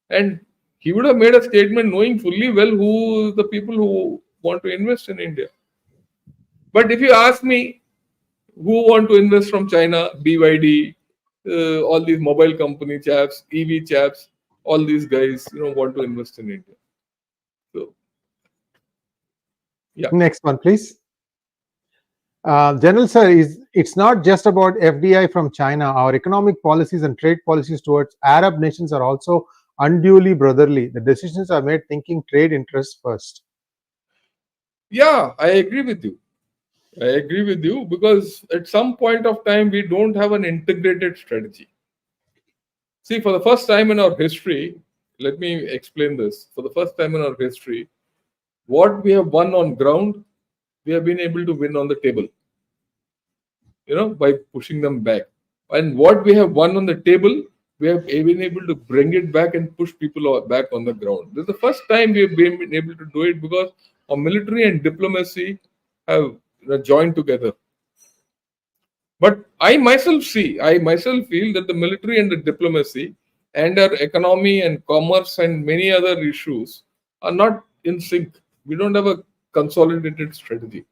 And he would have made a statement knowing fully well who the people who want to invest in India. But if you ask me who want to invest from China, BYD, all these mobile company chaps, EV chaps, all these guys, want to invest in India. So, yeah. Next one, please. General sir, it's not just about FDI from China. Our economic policies and trade policies towards Arab nations are also unduly brotherly. The decisions are made thinking trade interests first. Yeah, I agree with you. I agree with you because at some point of time we don't have an integrated strategy. See, for the first time in our history, let me explain this. For the first time in our history, what we have won on ground, we have been able to win on the table, by pushing them back. And what we have won on the table, we have been able to bring it back and push people back on the ground. This is the first time we have been able to do it because our military and diplomacy have joined together. But I myself feel that the military and the diplomacy and our economy and commerce and many other issues are not in sync. We don't have a consolidated strategy.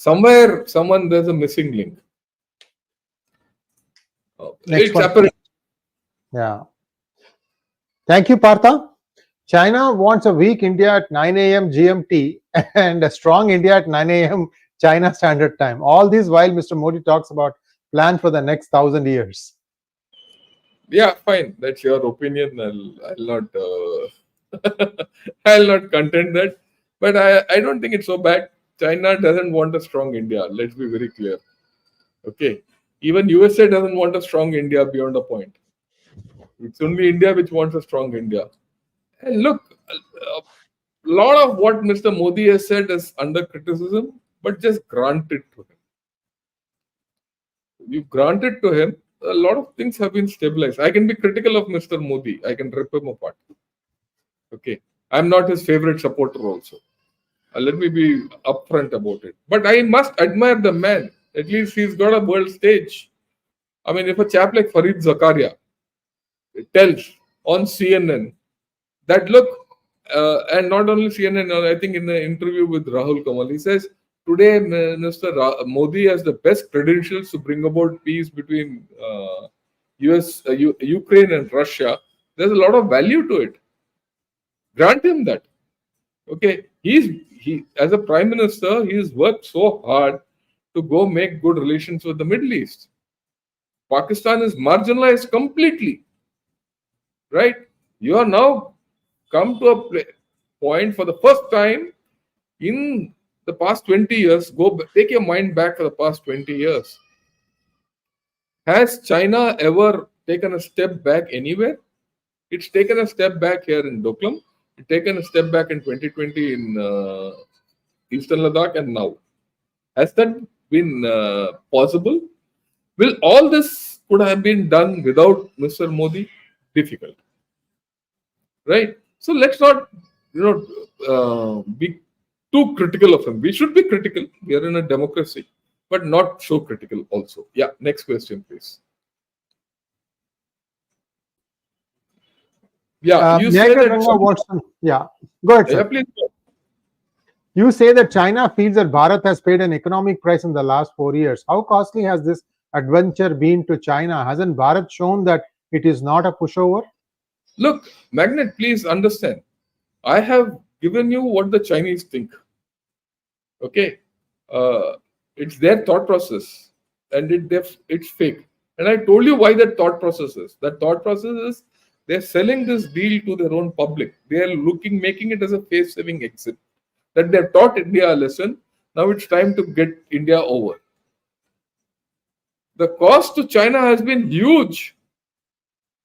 There's a missing link. Next It's one. apparent. Yeah. Thank you, Partha. China wants a weak India at 9 a.m. GMT and a strong India at 9 a.m. China Standard Time. All this while Mr. Modi talks about plan for the next 1,000 years. Yeah, fine. That's your opinion. I'll not. I'll not contend that. But I don't think it's so bad. China doesn't want a strong India. Let's be very clear. Okay. Even USA doesn't want a strong India beyond a point. It's only India which wants a strong India. And look, a lot of what Mr. Modi has said is under criticism, but just grant it to him. You grant it to him, a lot of things have been stabilized. I can be critical of Mr. Modi. I can rip him apart. Okay. I'm not his favorite supporter also. Let me be upfront about it. But I must admire the man. At least he's got a world stage. I mean, if a chap like Farid Zakaria tells on CNN that look, and not only CNN, I think in the interview with Rahul Kamal, he says today Mr. Modi has the best credentials to bring about peace between Ukraine and Russia. There's a lot of value to it. Grant him that. Okay, he as a prime minister, he has worked so hard to go make good relations with the Middle East. Pakistan is marginalized completely. Right? You are now come to a point for the first time in the past 20 years. Take your mind back for the past 20 years. Has China ever taken a step back anywhere? It's taken a step back here in Doklam. It's taken a step back in 2020 in Eastern Ladakh, and now. Has that been possible? Will all this could have been done without Mr. Modi? Difficult. Right? So let's not, be too critical of him. We should be critical. We are in a democracy, but not so critical also. Yeah, next question, please. Yeah, you say that. Yeah, go ahead, sir. Yeah, please. You say that China feels that Bharat has paid an economic price in the last 4 years. How costly has this adventure been to China? Hasn't Bharat shown that it is not a pushover? Look, Magnet, please understand. I have given you what the Chinese think. Okay, it's their thought process, and it's fake. And I told you why that thought process is. That thought process is they're selling this deal to their own public. They are making it as a face-saving exit. That they've taught India a lesson. Now it's time to get India over. The cost to China has been huge.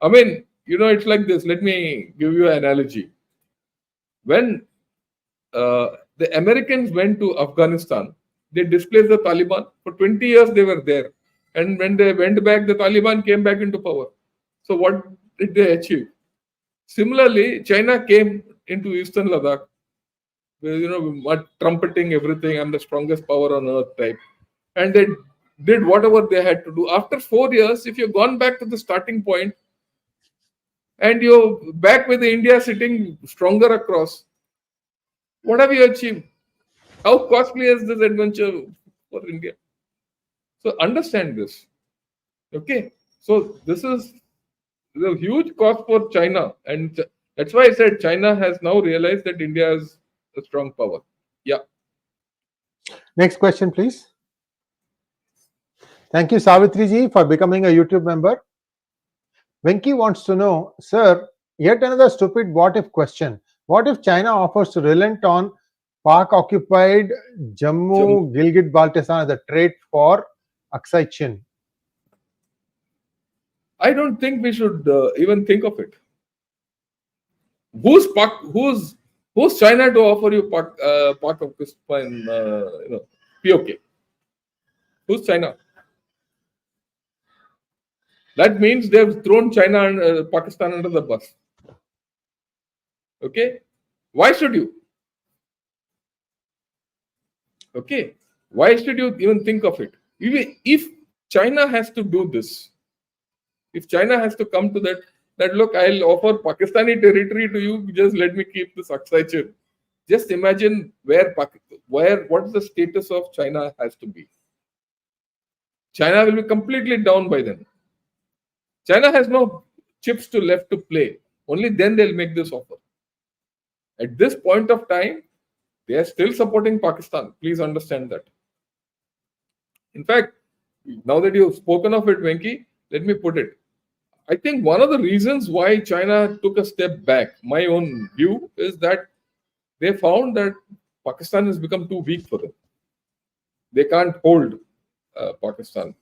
I mean, it's like this. Let me give you an analogy. When the Americans went to Afghanistan, they displaced the Taliban. For 20 years, they were there. And when they went back, the Taliban came back into power. So what did they achieve? Similarly, China came into Eastern Ladakh, trumpeting everything. I'm the strongest power on earth type. And they did whatever they had to do. After 4 years, if you've gone back to the starting point and you're back with India sitting stronger across, what have you achieved? How costly is this adventure for India? So understand this. Okay. So this is the huge cost for China. And that's why I said China has now realized that India is a strong power. Yeah. Next question, please. Thank you, Savitri ji, for becoming a YouTube member. Venki wants to know, sir, yet another stupid what if question. What if China offers to relent on Pak occupied Jammu, Gilgit Baltistan as a trade for Aksai Chin? I don't think we should even think of it. Who's China to offer you Pak occupied POK? Who's China? That means they've thrown China and Pakistan under the bus. Okay? Why should you? Okay? Why should you even think of it? Even if China has to do this, if China has to come to that look, I'll offer Pakistani territory to you, just let me keep this Aksai Chin. Just imagine what the status of China has to be. China will be completely down by then. China has no chips to left to play. Only then they'll make this offer. At this point of time, they are still supporting Pakistan. Please understand that. In fact, now that you've spoken of it, Venki, let me put it. I think one of the reasons why China took a step back, my own view, is that they found that Pakistan has become too weak for them. They can't hold Pakistan.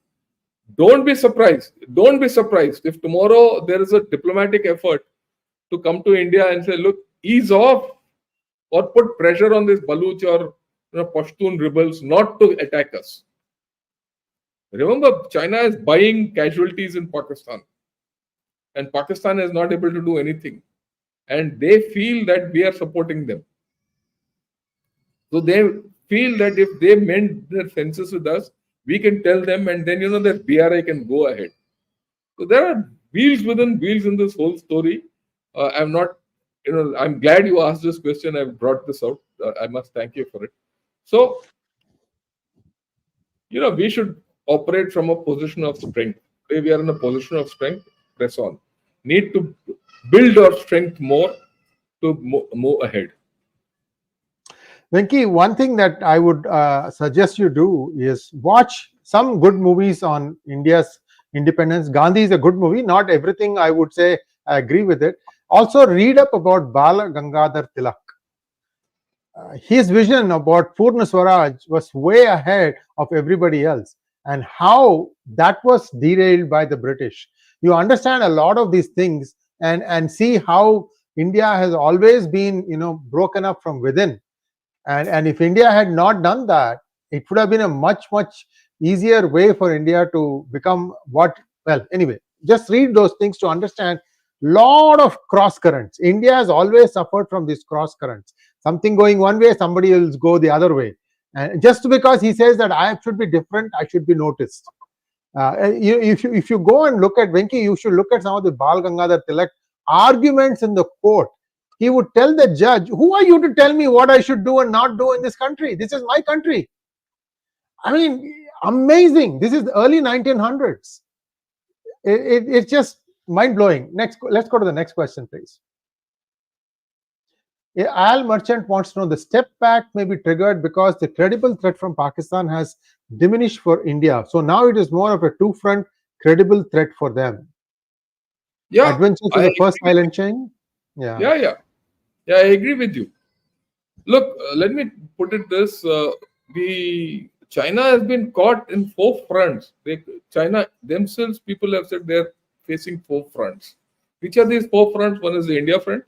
Don't be surprised. Don't be surprised if tomorrow there is a diplomatic effort to come to India and say, look, ease off or put pressure on this Baluch or Pashtun rebels not to attack us. Remember, China is buying casualties in Pakistan. And Pakistan is not able to do anything. And they feel that we are supporting them. So they feel that if they mend their fences with us, we can tell them, and then that BRI can go ahead. So there are wheels within wheels in this whole story. I'm not, I'm glad you asked this question. I've brought this out. I must thank you for it. So, we should operate from a position of strength. Today we are in a position of strength. Press on. Need to build our strength more to move ahead. Venki, one thing that I would suggest you do is watch some good movies on India's independence. Gandhi is a good movie. Not everything I would say I agree with it. Also, read up about Bala Gangadhar Tilak. His vision about Purna Swaraj was way ahead of everybody else, and how that was derailed by the British. You understand a lot of these things, and see how India has always been broken up from within. And if India had not done that, it would have been a much easier way for India to become what. Well, anyway, just read those things to understand. Lot of cross currents. India has always suffered from these cross currents. Something going one way, somebody else go the other way. And just because he says that I should be different, I should be noticed. If you go and look at Venki, you should look at some of the Bal Gangadhar Tilak arguments in the court. He would tell the judge, who are you to tell me what I should do and not do in this country? This is my country. I mean, amazing. This is the early 1900s. It's just mind-blowing. Next, let's go to the next question, please. Al Merchant wants to know, the step back may be triggered because the credible threat from Pakistan has diminished for India. So now it is more of a two-front credible threat for them. Yeah. Adventures of the first island chain. Yeah, I agree with you. Look, let me put it this: China has been caught in 4 fronts. China themselves, people have said they're facing 4 fronts. Which are these 4 fronts? One is the India front,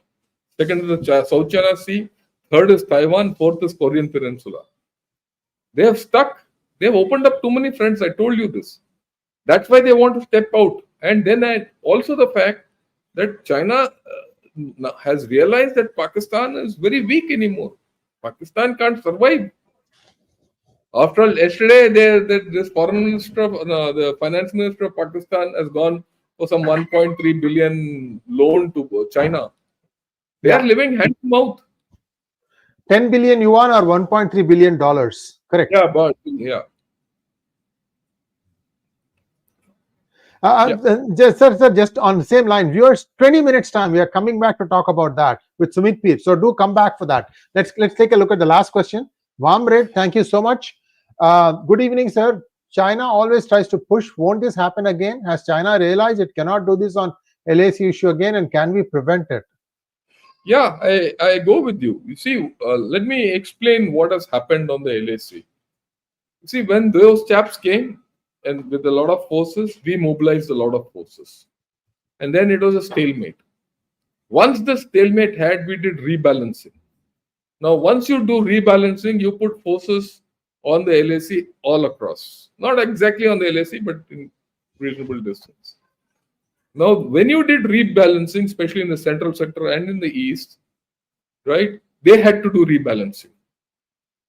second is the South China Sea, third is Taiwan, fourth is Korean Peninsula. They have stuck. They have opened up too many fronts. I told you this. That's why they want to step out. And then also the fact that China has realized that Pakistan is very weak anymore. Pakistan can't survive. After all, yesterday, this foreign minister, no, the finance minister of Pakistan has gone for some 1.3 billion loan to China. They are Yeah. living hand to mouth. 10 billion yuan or 1.3 billion dollars. Correct. Yeah, but yeah, yeah, Sir, just on the same line, viewers, 20 minutes time. We are coming back to talk about that with Sumit Peer. So do come back for that. Let's take a look at the last question. Vamred, thank you so much. Good evening, sir. China always tries to push. Won't this happen again? Has China realized it cannot do this on LAC issue again, and can we prevent it? yeah. I go with you. You see, let me explain what has happened on the LAC. You see, when those chaps came and with a lot of forces, we mobilized a lot of forces, and then it was a stalemate. Once the stalemate had, we did rebalancing. Now, once you do rebalancing, you put forces on the LAC all across. Not exactly on the LAC, but in reasonable distance. Now, when you did rebalancing, especially in the central sector and in the east, right, they had to do rebalancing.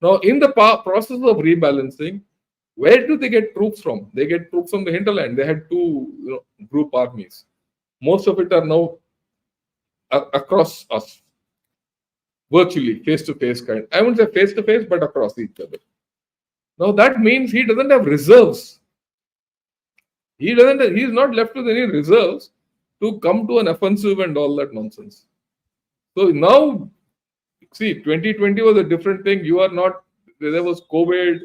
Now, in the process of rebalancing, where do they get troops from? They get troops from the hinterland. They had two group armies. Most of it are now across us, virtually face to face kind. I wouldn't say face to face, but across each other. Now that means he doesn't have reserves. He doesn't. He's not left with any reserves to come to an offensive and all that nonsense. So now, see, 2020 was a different thing. You are not. There was COVID.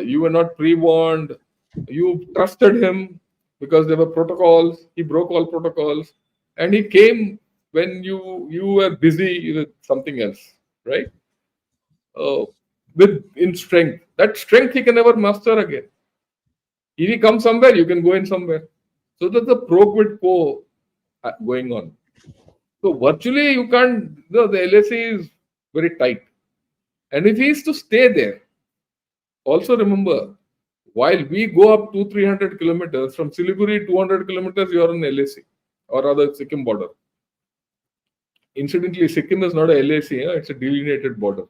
You were not pre-warned. You trusted him because there were protocols. He broke all protocols, and he came when you were busy with something else, right? With in strength. That strength he can never master again. If he comes somewhere, you can go in somewhere. So there's a pro quid quo going on. So virtually you can't. The LAC is very tight, and if he is to stay there, also remember, while we go up 200-300 kilometers from Siliguri, 200 kilometers, you are in LAC or rather Sikkim border. Incidentally, Sikkim is not a LAC; it's a delineated border.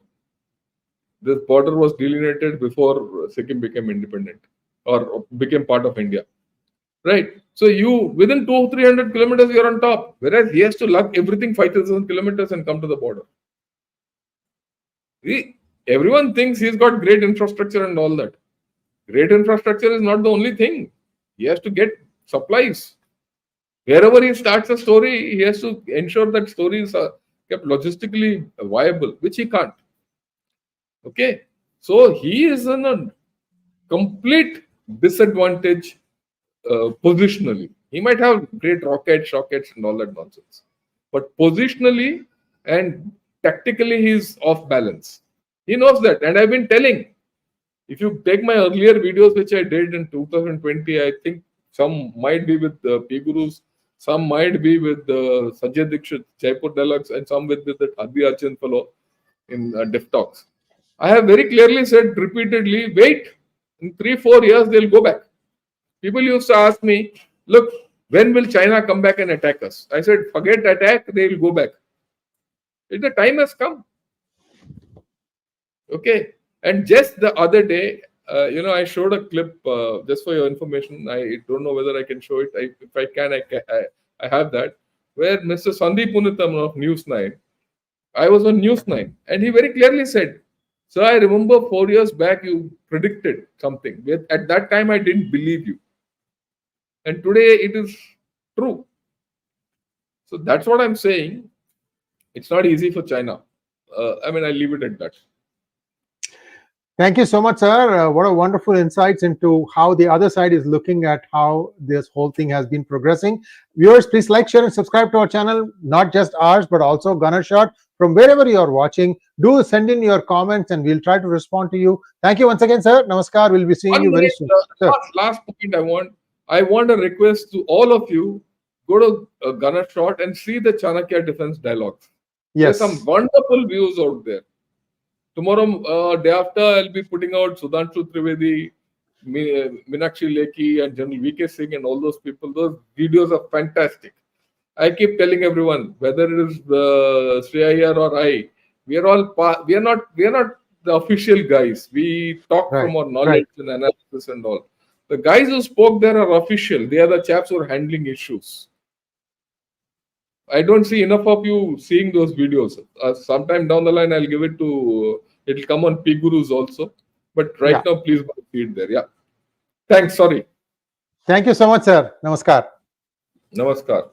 This border was delineated before Sikkim became independent or became part of India. Right. So you within 200-300 kilometers you're on top, whereas he has to lug everything 5,000 kilometers and come to the border. Everyone thinks he's got great infrastructure and all that. Great infrastructure is not the only thing. He has to get supplies. Wherever he starts a story, he has to ensure that stories are kept logistically viable, which he can't. Okay. So he is in a complete disadvantage positionally. He might have great rockets and all that nonsense. But positionally and tactically, he's off balance. He knows that. And I've been telling, if you take my earlier videos, which I did in 2020, I think some might be with the P Gurus, some might be with the Sanjay Dixit, Jaipur Deluxe, and some with the Adi Arjun fellow in Diff Talks. I have very clearly said repeatedly, wait, in 3-4 years, they'll go back. People used to ask me, look, when will China come back and attack us? I said, forget attack, they will go back. The time has come. Okay. And just the other day, I showed a clip, just for your information. I don't know whether I can show it. If I can, I have that, where Mr. Sandeep Punitham of News 9, I was on News 9, and he very clearly said, so I remember 4 years back you predicted something. At that time, I didn't believe you. And today it is true. So that's what I'm saying. It's not easy for China. I leave it at that. Thank you so much, sir. What a wonderful insights into how the other side is looking at how this whole thing has been progressing. Viewers, please like, share, and subscribe to our channel, not just ours, but also Gunner Shot. From wherever you are watching, do send in your comments and we'll try to respond to you. Thank you once again, sir. Namaskar. We'll be seeing you very soon. Last point I want a request to all of you, go to Gunner Shot and see the Chanakya defense dialogues. Yes. There's some wonderful views out there. Tomorrow, day after, I'll be putting out Sudhanshu Trivedi, Meenakshi Lekhi, and General V.K. Singh, and all those people. Those videos are fantastic. I keep telling everyone, whether it is Sree Iyer or I, we are not the official guys. We talk Right. from our knowledge and analysis and all. The guys who spoke there are official. They are the chaps who are handling issues. I don't see enough of you seeing those videos. Sometime down the line, I'll give it to. It'll come on P Gurus also. But right Yeah. now, please feed there. Yeah. Thanks. Sorry. Thank you so much, sir. Namaskar. Namaskar.